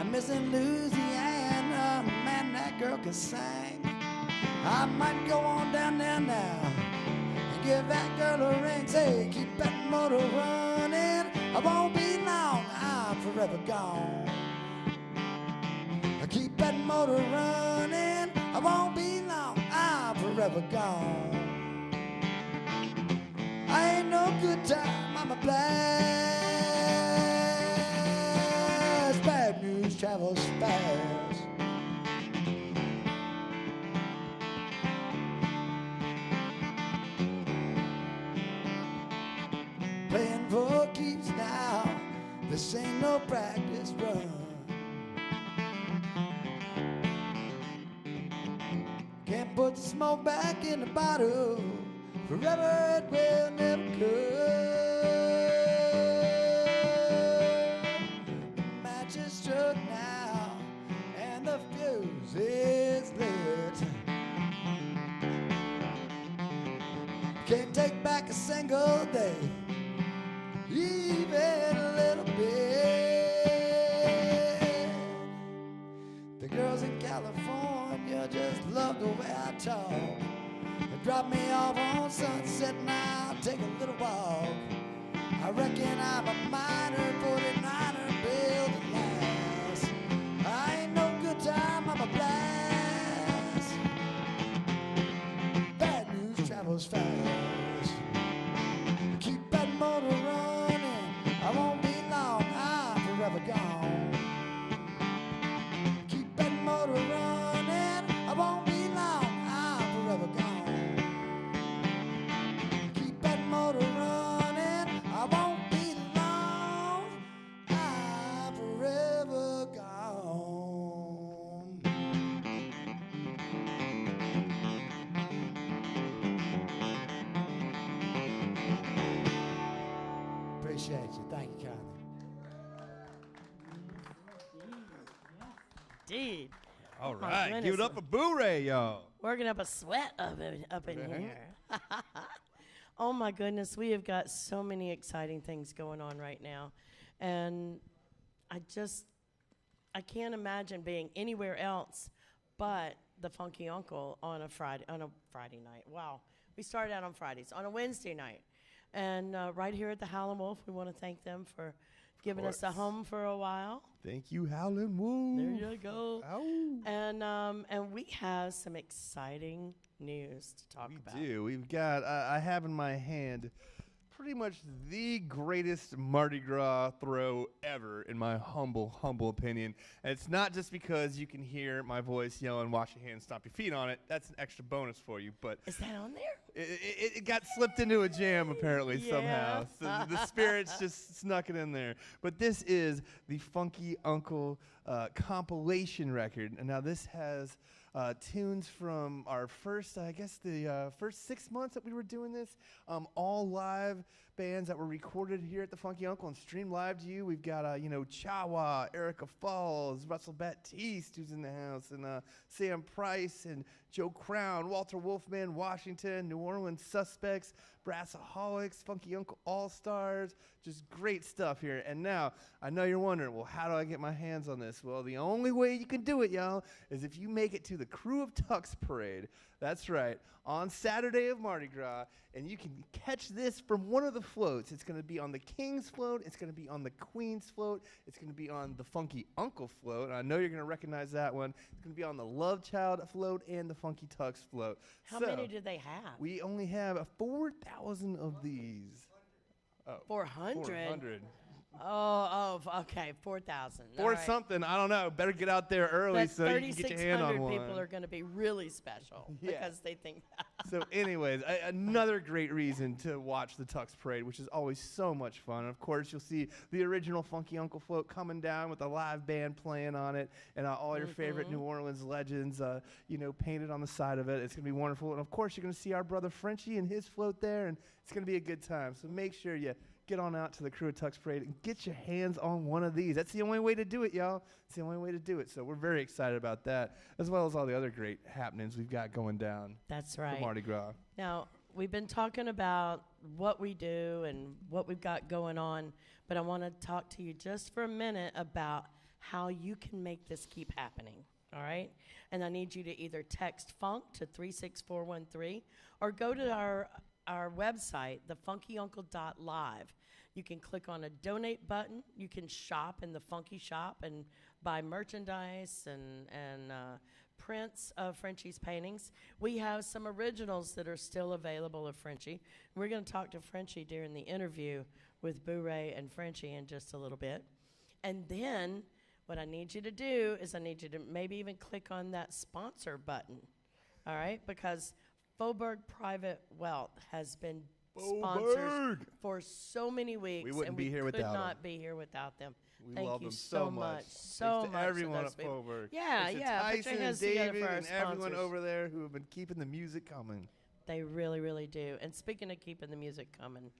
I'm missing Louisiana, man, that girl can sing. I might go on down there now and give that girl a ring. Say, keep that motor running, I won't be long, I'm forever gone. Keep that motor running, I won't be long, I'm forever gone. I ain't no good time, I'm a blast. Bad news travels fast. Playing for keeps now, this ain't no practice run. Can't put the smoke back in the bottle, forever it will never come. The match is struck now, and the fuse is lit. Can't take back a single day, even a little bit. The girls in California just love the way I talk. They drop me off on Sunset and I'll take a little walk. I reckon I'm a minor 49er built to last. I ain't no good time, I'm a blast. Bad news travels fast. Keep that motor running, I won't be long, I'm forever gone. Keep that motor running, I won't be long, I'm forever gone. Keep that motor running, I won't be long, I'm forever gone. Appreciate you, thank you kindly. Indeed. All my right, give it goodness. up for Boo-Ray, y'all. Working up a sweat up in here. Oh my goodness, we have got so many exciting things going on right now. And I can't imagine being anywhere else but the Funky Uncle on a Friday night. Wow. We started out on Fridays, on a Wednesday night. And right here at the Howlin Wolf, we want to thank them for giving us a home for a while. Thank you, Howlin Wolf. There you go. Ow. And we have some exciting news to talk about. We do. We've got, I have in my hand pretty much the greatest Mardi Gras throw ever, in my humble opinion. And it's not just because you can hear my voice yelling, wash your hands, stomp your feet on it. That's an extra bonus for you. But Is that on there? it got slipped into a jam, apparently, somehow. So the spirits just snuck it in there. But this is the Funky Uncle compilation record. And now this has tunes from our first, I guess, the first 6 months that we were doing this. All live bands that were recorded here at the Funky Uncle and streamed live to you. We've got, Chawa, Erica Falls, Russell Baptiste, who's in the house, and Sam Price, and Joe Crown, Walter Wolfman, Washington, New Orleans Suspects, Brassaholics, Funky Uncle All-Stars, just great stuff here. And now, I know you're wondering, well, how do I get my hands on this? Well, the only way you can do it, y'all, is if you make it to the Crew of Tux Parade. That's right, on Saturday of Mardi Gras, and you can catch this from one of the floats. It's going to be on the King's float, it's going to be on the Queen's float, it's going to be on the Funky Uncle float, and I know you're going to recognize that one. It's going to be on the Love Child float and the Funky Tux float. How many did they have? We only have 4,000 of these. 400? 400. Okay, 4,000. Or something, I don't know. Better get out there early But so you can get your hand on 3,600 one. people are going to be really special because they think So anyways, another great reason to watch the Tux Parade, which is always so much fun. And of course, you'll see the original Funky Uncle float coming down with a live band playing on it, and all your favorite New Orleans legends, painted on the side of it. It's going to be wonderful. And of course, you're going to see our brother Frenchy and his float there, and it's going to be a good time. So make sure you get on out to the Crew of Tux Parade and get your hands on one of these. That's the only way to do it, y'all. It's the only way to do it. So we're very excited about that, as well as all the other great happenings we've got going down. That's For right. Mardi Gras. Now, we've been talking about what we do and what we've got going on, but I want to talk to you just for a minute about how you can make this keep happening, all right? And I need you to either text FUNK to 36413 or go to our website, thefunkyuncle.live. You can click on a donate button. You can shop in the Funky Shop and buy merchandise and prints of Frenchy's paintings. We have some originals that are still available of Frenchy. We're going to talk to Frenchy during the interview with Boo-Ray and Frenchy in just a little bit. And then what I need you to do is I need you to maybe even click on that sponsor button, all right? Because Faubourg Private Wealth has been sponsors for so many weeks. We wouldn't be here without them. We could not be here without them. We Thank love you them so much. So Thanks to much. everyone those at people. Faubourg. Yeah, Thanks to yeah. Put your Tyson and hands together David for our and everyone sponsors. over there who have been keeping the music coming. They really, really do. And speaking of keeping the music coming,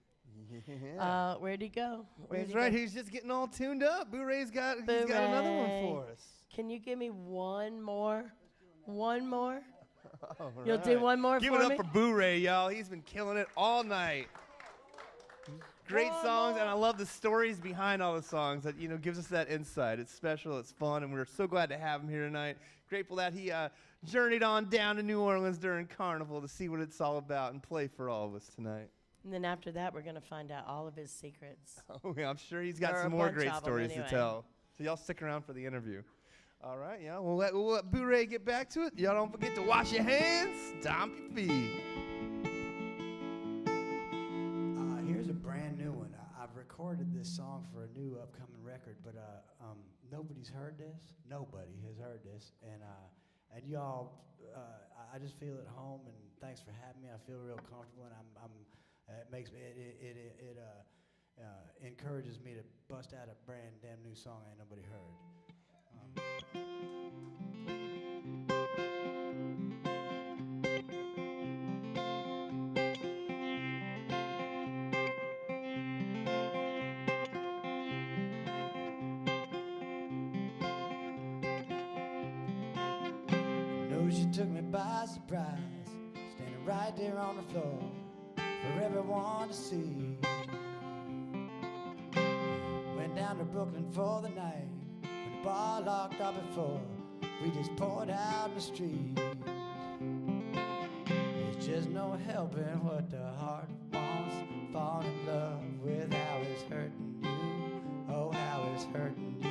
Yeah. where'd he go? He's right. He's just getting all tuned up. Boo-Ray's got another one for us. Can you give me one more? One more? All You'll do one more Give for it up me? for Boo-Ray, y'all. He's been killing it all night. Great One songs, more. and I love the stories behind all the songs. That gives us that insight. It's special. It's fun, and we're so glad to have him here tonight. Grateful that he journeyed on down to New Orleans during Carnival to see what it's all about and play for all of us tonight. And then after that, we're going to find out all of his secrets. Oh, yeah, I'm sure he's got There are some a more bunch great of 'em stories anyway. to tell. So y'all stick around for the interview. All right, yeah. We'll let Boo-Ray get back to it. Y'all don't forget to wash your hands, stomp your feet. Here's a brand new one. I've recorded this song for a new upcoming record, but nobody's heard this. Nobody has heard this, and y'all, I just feel at home. And thanks for having me. I feel real comfortable, and it makes me it encourages me to bust out a brand damn new song ain't nobody heard. Know she took me by surprise, standing right there on the floor for everyone to see. Went down to Brooklyn for the night, when the bar locked up at 4, we just poured out in the street. There's just no helping what the heart wants. Fall in love with how it's hurting you, oh how it's hurting you.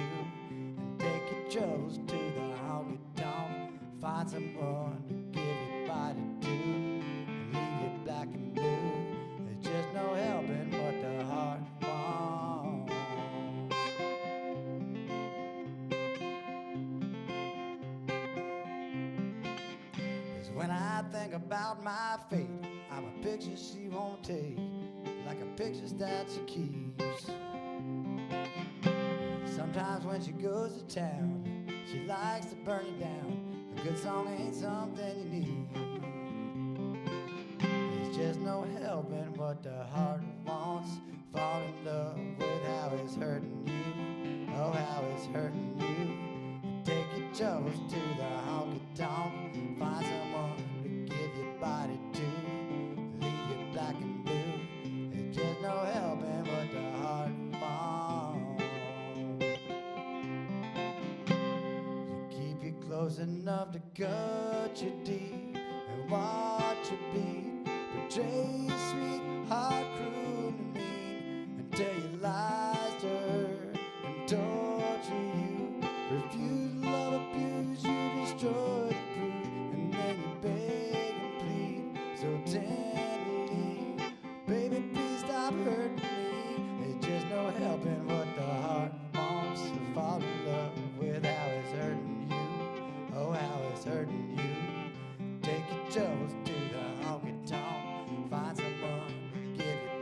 And take your troubles to the honky tonk, find someone to give your body to, and leave you black and blue. There's just no helping what the heart wants. 'Cause when I think about my fate, I'm a picture she won't take, like a picture that she keeps. Sometimes when she goes to town, she likes to burn it down. A good song ain't something you need. There's just no helping what the heart wants. Fall in love with how it's hurting you, oh how it's hurting you. Take your troubles to the honky tonk, find someone to give your body to, leave you black and blue. There's just no helping what the heart wants. Keep you close enough to cut you deep and watch you bleed. Betray your sweetheart cruel and mean, and tell your lies to her and torture you. Refuse love, abuse you, destroy the proof, and then you beg and plead so tenderly. Baby, please stop hurting me. There's just no helping what the heart wants. So fall in love with how it's hurting you, oh how it's hurting you. Take your troubles to the honky tonk, find someone to give you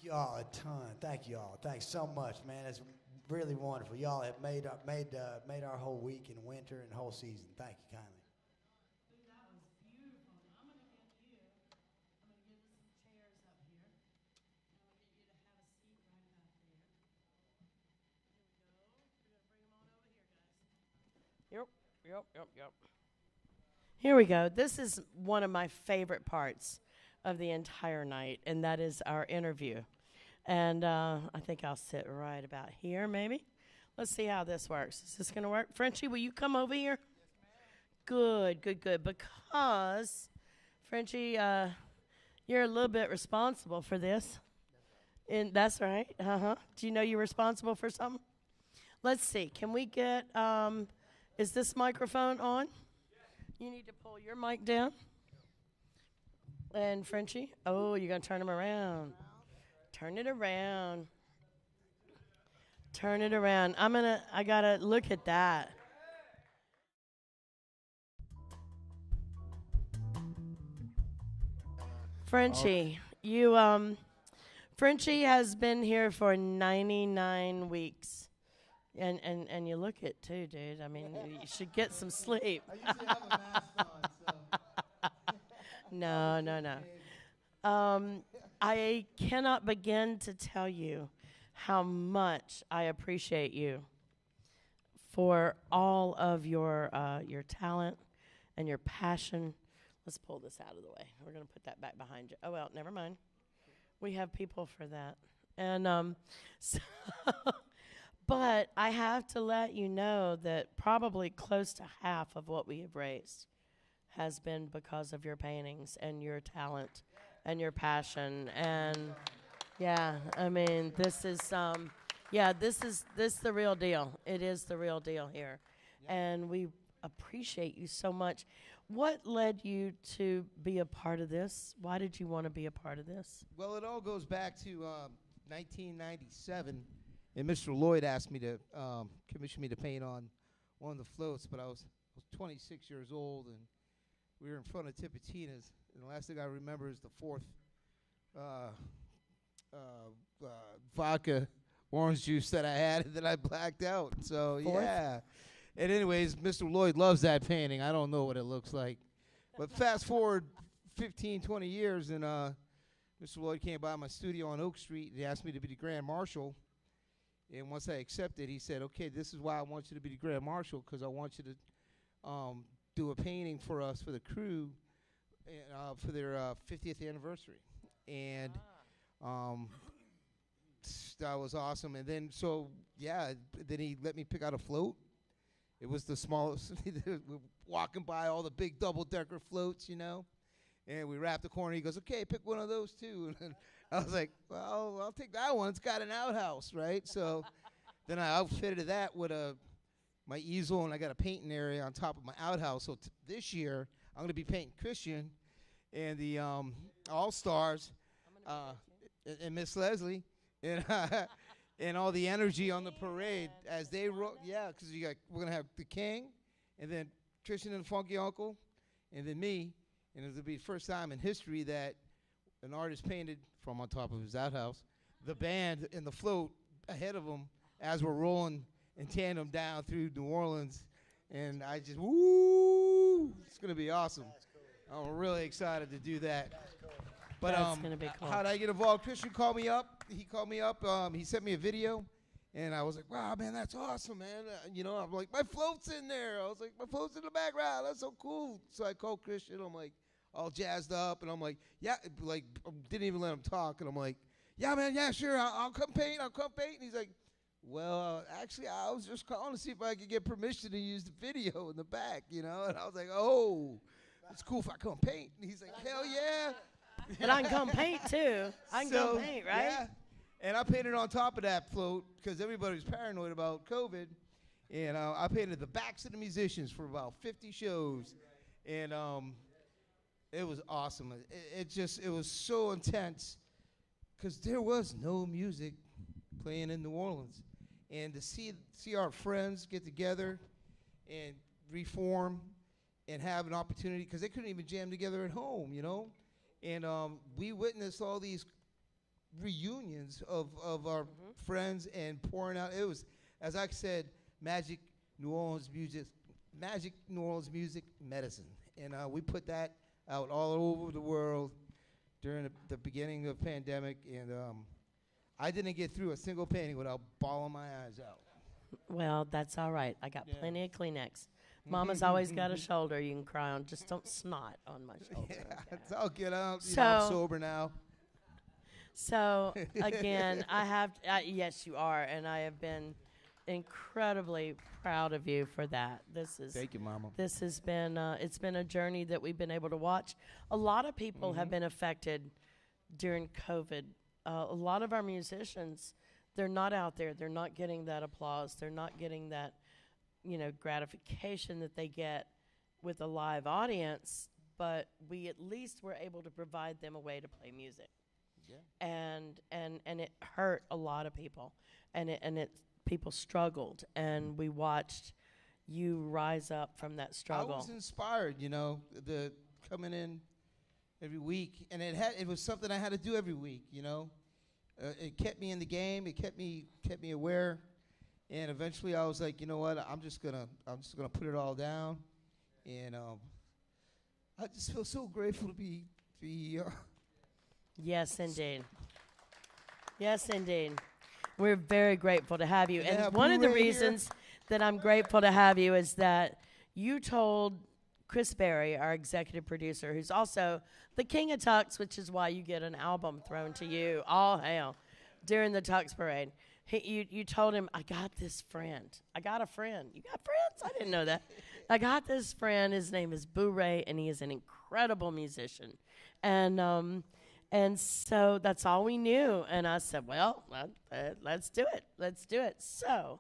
Thank you all a ton. Thank you all. Thanks so much, man. It's really wonderful. Y'all have made our whole week and winter and whole season. Thank you kindly. That was beautiful. I'm going to get you some chairs up here. And I'll get you to have a seat right about there. Here we go. We're going to bring them on over here, guys. Yep. Here we go. This is one of my favorite parts of the entire night, and that is our interview. And I think I'll sit right about here, maybe. Let's see how this works. Is this going to work? Frenchy, will you come over here? Yes, ma'am. Good. Because, Frenchy, you're a little bit responsible for this. And that's right. Do you know you're responsible for something? Let's see. Can we get, is this microphone on? You need to pull your mic down. And Frenchy, oh, you're going to turn them around. Turn it around. I got to look at that. Frenchy, Frenchy has been here for 99 weeks. And you look it too, dude. I mean, you should get some sleep. I usually have a mask on, so. No. I cannot begin to tell you how much I appreciate you for all of your talent and your passion. Let's pull this out of the way. We're going to put that back behind you. Oh, well, never mind. We have people for that. And but I have to let you know that probably close to half of what we have raised has been because of your paintings and your talent and your passion. And yeah, I mean, this is the real deal. It is the real deal here. Yep. And we appreciate you so much. What led you to be a part of this? Why did you want to be a part of this? Well, it all goes back to 1997, and Mr. Lloyd asked me to commission me to paint on one of the floats, but I was 26 years old, and we were in front of Tipitina's, and the last thing I remember is the fourth vodka orange juice that I had, and then I blacked out. So, Fourth? Yeah. And anyways, Mr. Lloyd loves that painting. I don't know what it looks like. But fast forward 15, 20 years, and Mr. Lloyd came by my studio on Oak Street, and he asked me to be the Grand Marshal. And once I accepted, he said, okay, this is why I want you to be the Grand Marshal, because I want you to do a painting for us, for the crew, for their 50th anniversary. And that was awesome. And then, then he let me pick out a float. It was the smallest. We're walking by all the big double-decker floats, you know. And we wrapped the corner. He goes, okay, pick one of those, too. And I was like, well, I'll take that one. It's got an outhouse, right? So then I outfitted that with my easel, and I got a painting area on top of my outhouse. So this year, I'm going to be painting Christian and the All-Stars and Miss Leslie and all the energy on the parade as they roll. Yeah, because we're going to have the King, and then Christian and the Funky Uncle, and then me. And it'll be the first time in history that an artist painted from on top of his outhouse the band and the float ahead of them as we're rolling in tandem down through New Orleans. And I just, woo! It's going to be awesome. Cool. I'm really excited to do that. But That's gonna be cool. How did I get involved? Christian called me up. He called me up. He sent me a video. And I was like, wow, man, that's awesome, man. I'm like, my float's in there. I was like, my float's in the background. That's so cool. So I called Christian. I'm like, all jazzed up. And I'm like, yeah, like, didn't even let him talk. And I'm like, yeah, man, yeah, sure. I'll come paint. And he's like, well, actually, I was just calling to see if I could get permission to use the video in the back, you know. And I was like, oh, it's cool if I come paint. And he's like, hell yeah. But I can come paint, too. I can come paint, right? Yeah. And I painted on top of that float because everybody was paranoid about COVID. And I painted the backs of the musicians for about 50 shows. And it was awesome. It was so intense because there was no music playing in New Orleans. And to see our friends get together and reform and have an opportunity, because they couldn't even jam together at home, you know. And we witnessed all these reunions of our friends and pouring out. It was, as I said, magic New Orleans music medicine. And we put that out all over the world during the beginning of the pandemic. And I didn't get through a single painting without bawling my eyes out. Well, that's all right. I got plenty of Kleenex. Mama's always got a shoulder you can cry on. Just don't snot on my shoulder. Yeah, okay? it's all good. I'm So- sober now. So again, yes, you are, and I have been incredibly proud of you for that. Thank you, Mama. This has been it's been a journey that we've been able to watch. A lot of people have been affected during COVID. A lot of our musicians, they're not out there. They're not getting that applause. They're not getting that, gratification that they get with a live audience. But we at least were able to provide them a way to play music. Yeah. And it hurt a lot of people, and people struggled, and we watched you rise up from that struggle. I was inspired, the coming in every week, and it was something I had to do every week. It kept me in the game. It kept me aware, and eventually I was like, you know what? I'm just gonna put it all down, and I just feel so grateful to be. Yes, indeed. Yes, indeed. We're very grateful to have you. Yeah, And one of the Blu-ray here. reasons that I'm grateful to have you is that you told Chris Berry, our executive producer, who's also the king of Tux, which is why you get an album thrown to you, all hail, during the Tux Parade. You told him, I got this friend. I got a friend. You got friends? I didn't know that. I got this friend. His name is Boo Ray, and he is an incredible musician. And so that's all we knew. And I said, well, let's do it. Let's do it. So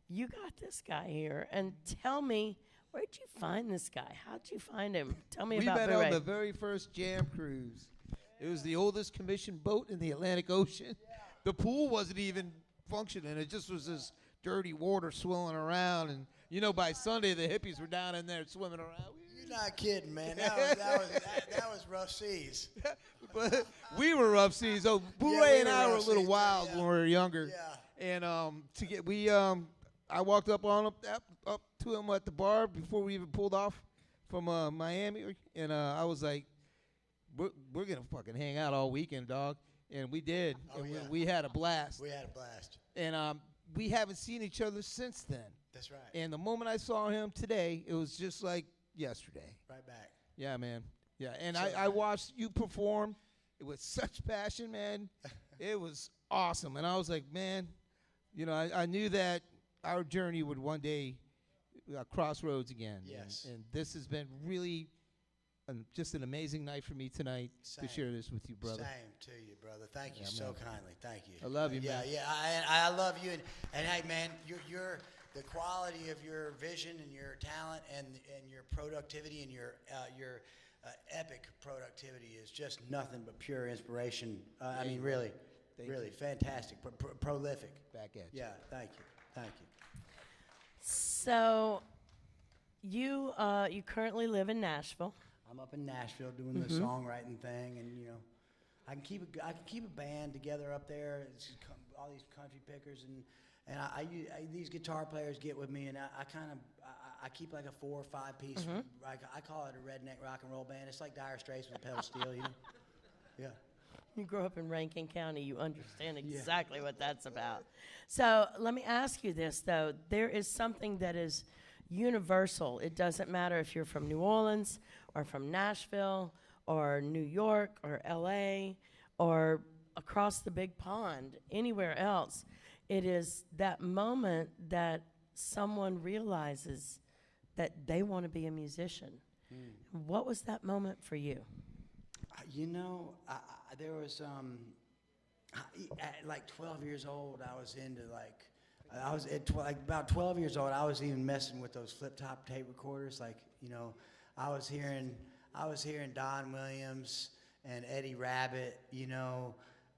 you got this guy here. And tell me, where'd you find this guy? How'd you find him? Tell me We about met Boo Ray. on the very first jam cruise. It was the oldest commissioned boat in the Atlantic Ocean. The pool wasn't even functioning. It just was this dirty water swirling around. And, by Sunday, the hippies were down in there swimming around. You're not kidding, man. That was rough seas. But we were rough seas. So Boo Yeah, Ray we and were I were a rough little seas, too, wild yeah. when we were younger. Yeah. And I walked up to him at the bar before we even pulled off from Miami, and I was like, "We're gonna fucking hang out all weekend, dog." And we did. Oh, and yeah. we had a blast. We had a blast. And we haven't seen each other since then. That's right. And the moment I saw him today, it was just like yesterday. Right back. Yeah, man. Yeah, and So- I watched you perform with such passion, man. It was awesome. And I was like, man, I knew that our journey would one day crossroads again. Yes. And this has been really just an amazing night for me tonight Same. to share this with you, brother. Same to you, brother. Thank you Yeah, so man. kindly. Thank you. I love you, yeah, man. Yeah, I love you. And hey, man, you're the quality of your vision and your talent and your productivity and your epic productivity is just nothing but pure inspiration. I mean, really, Thank really you. fantastic, prolific. Back at you. Yeah, thank you. Thank you. So you currently live in Nashville. I'm up in Nashville doing the songwriting thing, and I can keep a band together up there. It's all these country pickers, and these guitar players get with me, and I keep like a 4 or 5 piece. I call it a redneck rock and roll band. It's like Dire Straits with pedal steel, Yeah. You grew up in Rankin County. You understand exactly what that's about. So let me ask you this, though. There is something that is universal. It doesn't matter if you're from New Orleans or from Nashville or New York or L.A. or across the big pond, anywhere else. It is that moment that someone realizes that they want to be a musician. What was that moment for you? There was at like 12 years old, I was into about 12 years old. I was even messing with those flip top tape recorders. I was hearing Don Williams and Eddie Rabbitt,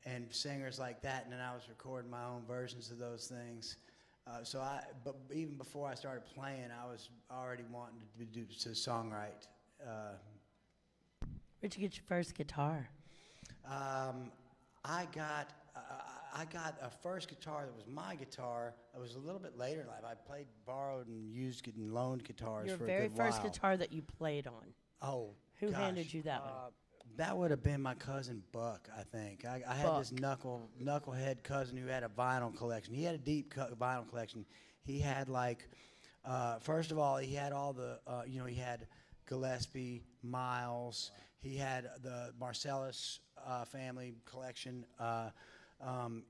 and singers like that, and then I was recording my own versions of those things. But even before I started playing, I was already wanting to songwrite. Where'd you get your first guitar? I got a first guitar that was my guitar. It was a little bit later in life. I played borrowed and used and loaned guitars Your for very a good while. first guitar that you played on. Oh, Who gosh. handed you that one? That would have been my cousin Buck, I think. I had this knucklehead cousin who had a vinyl collection. He had a deep vinyl collection. He had like, first of all, he had all the, he had Gillespie, Miles. He had the Marcellus family collection.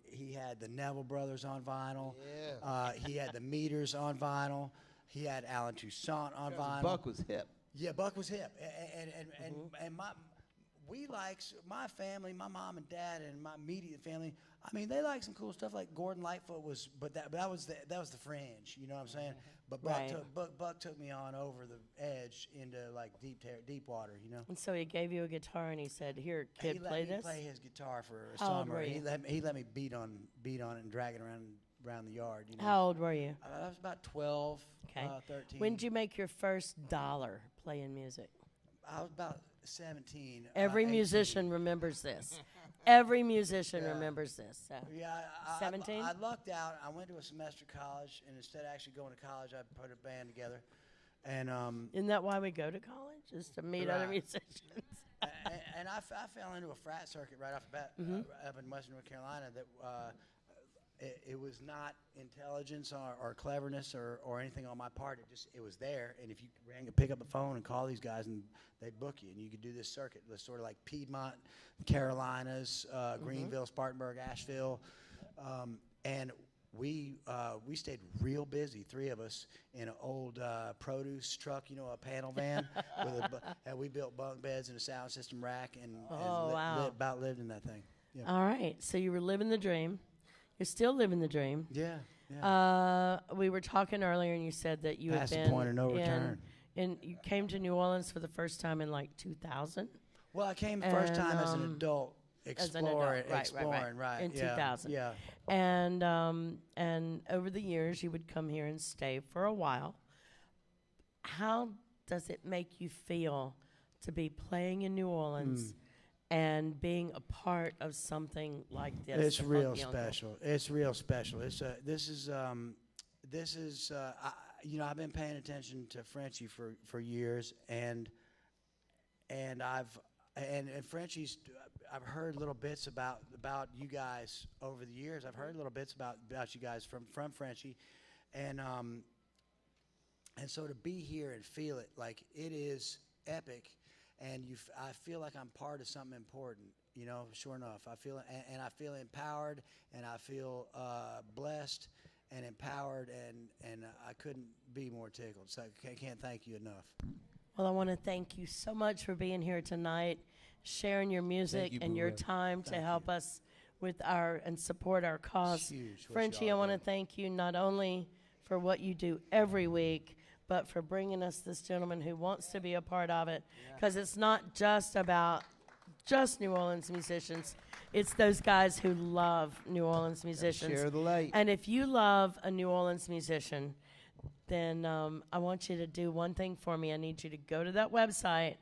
He had the Neville Brothers on vinyl. Yeah. He had the Meters on vinyl. He had Alan Toussaint on vinyl. Buck was hip. Yeah, Buck was hip, and my family, my mom and dad, and my immediate family. I mean, they like some cool stuff like Gordon Lightfoot was, but that was the fringe. You know what I'm saying? But Buck took me on over the edge into like deep water. You know. And so he gave you a guitar and he said, "Here, kid, play this." He let me play his guitar for a How old summer. were you? He let me beat on it and drag it around the yard. You know. How old were you? I was about 12, Okay. 13. When did you make your first dollar playing music? I was about 17. Every 18. musician remembers this. Every musician remembers this. So. Yeah, 17? I lucked out. I went to a semester college, and instead of actually going to college, I put a band together. And Isn't that why we go to college? Is to meet other Right. musicians? and I fell into a frat circuit right off the bat up in Western North Carolina that it was not intelligence or cleverness or anything on my part. It was there, and if you pick up the phone and call these guys, and they'd book you, and you could do this circuit. It's sort of like Piedmont, Carolinas, Greenville, Spartanburg, Asheville, and we stayed real busy, three of us, in an old produce truck, a panel van, and we built bunk beds and a sound system rack, and about lived in that thing. Yeah. All right, so you were living the dream. You're still living the dream. Yeah. We were talking earlier, and you said that you Past had the been point of no return. And you came to New Orleans for the first time in like 2000. Well, I came first time as an adult, exploring, right. In 2000. Yeah. And over the years, you would come here and stay for a while. How does it make you feel to be playing in New Orleans and being a part of something like this? It's real special. It's real special. This is I've been paying attention to Frenchy for years, and Frenchy's. I've heard little bits about you guys over the years. I've heard little bits about you guys from Frenchy, and so to be here and feel it, like, it is epic, and I feel like I'm part of something important. Sure enough, I feel and I feel empowered, and I feel blessed and empowered, and I couldn't be more tickled. So I can't thank you enough. Well, I want to thank you so much for being here tonight, sharing your music and your time to help us with and support our cause. Huge. Frenchy, I want to thank you not only for what you do every week, but for bringing us this gentleman who wants to be a part of it, because it's not just about just New Orleans musicians. It's those guys who love New Orleans musicians. Share the light. And if you love a New Orleans musician, then I want you to do one thing for me. I need you to go to that website,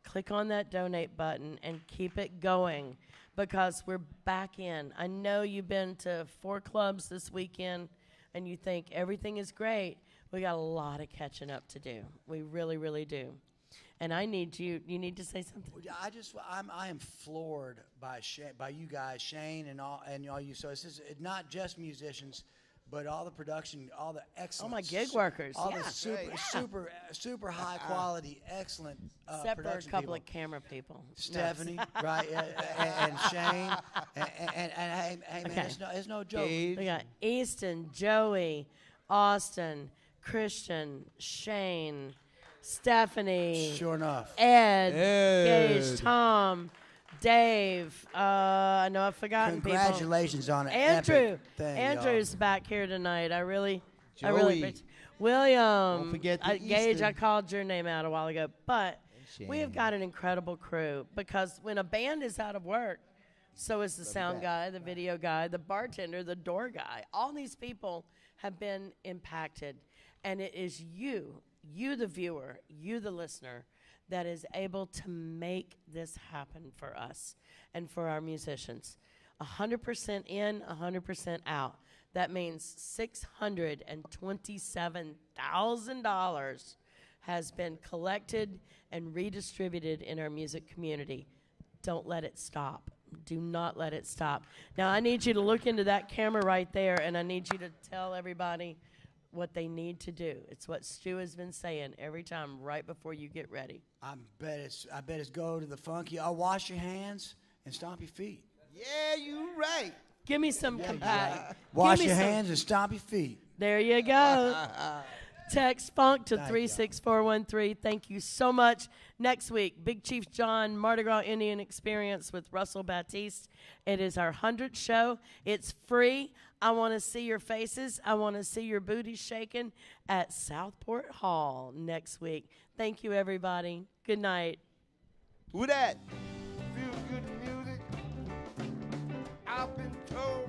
click on that donate button, and keep it going, because we're back in. I know you've been to 4 clubs this weekend, and you think everything is great. We got a lot of catching up to do. We really, really do. And I need you need to say something. I am floored by you guys, Shane and all you. So it's not just musicians, but all the production, all the excellent. Oh, my gig workers. All the super high quality, excellent Except for a production couple people. of camera people. Stephanie, right, and Shane, and hey man, it's no joke. We got Easton, Joey, Austin, Christian, Shane, Stephanie, Sure enough. Ed, Gage, Tom, Dave. I know I've forgotten Congratulations on it. Andrew. Thing, Andrew's back here tonight. I really Joey. appreciate William. Don't forget the Gage, Easton. I called your name out a while ago. But we have got an incredible crew, because when a band is out of work, so is the sound guy, the video guy, the bartender, the door guy. All these people have been impacted. And it is you the viewer, you the listener, that is able to make this happen for us and for our musicians. 100% in, 100% out. That means $627,000 has been collected and redistributed in our music community. Don't let it stop. Do not let it stop. Now, I need you to look into that camera right there, and I need you to tell everybody what they need to do. It's what Stu has been saying every time right before you get ready. I bet it's go to the funky. I'll wash your hands and stomp your feet. Yeah, you right. Give me some compact. Wash your hands and stomp your feet. There you go. Text FUNK to Thank 36413. Thank you so much. Next week, Big Chief John Mardi Gras Indian Experience with Russell Baptiste. It is our 100th show. It's free. I want to see your faces. I want to see your booty shaking at Southport Hall next week. Thank you, everybody. Good night. Who that? Feel good music. I've been told.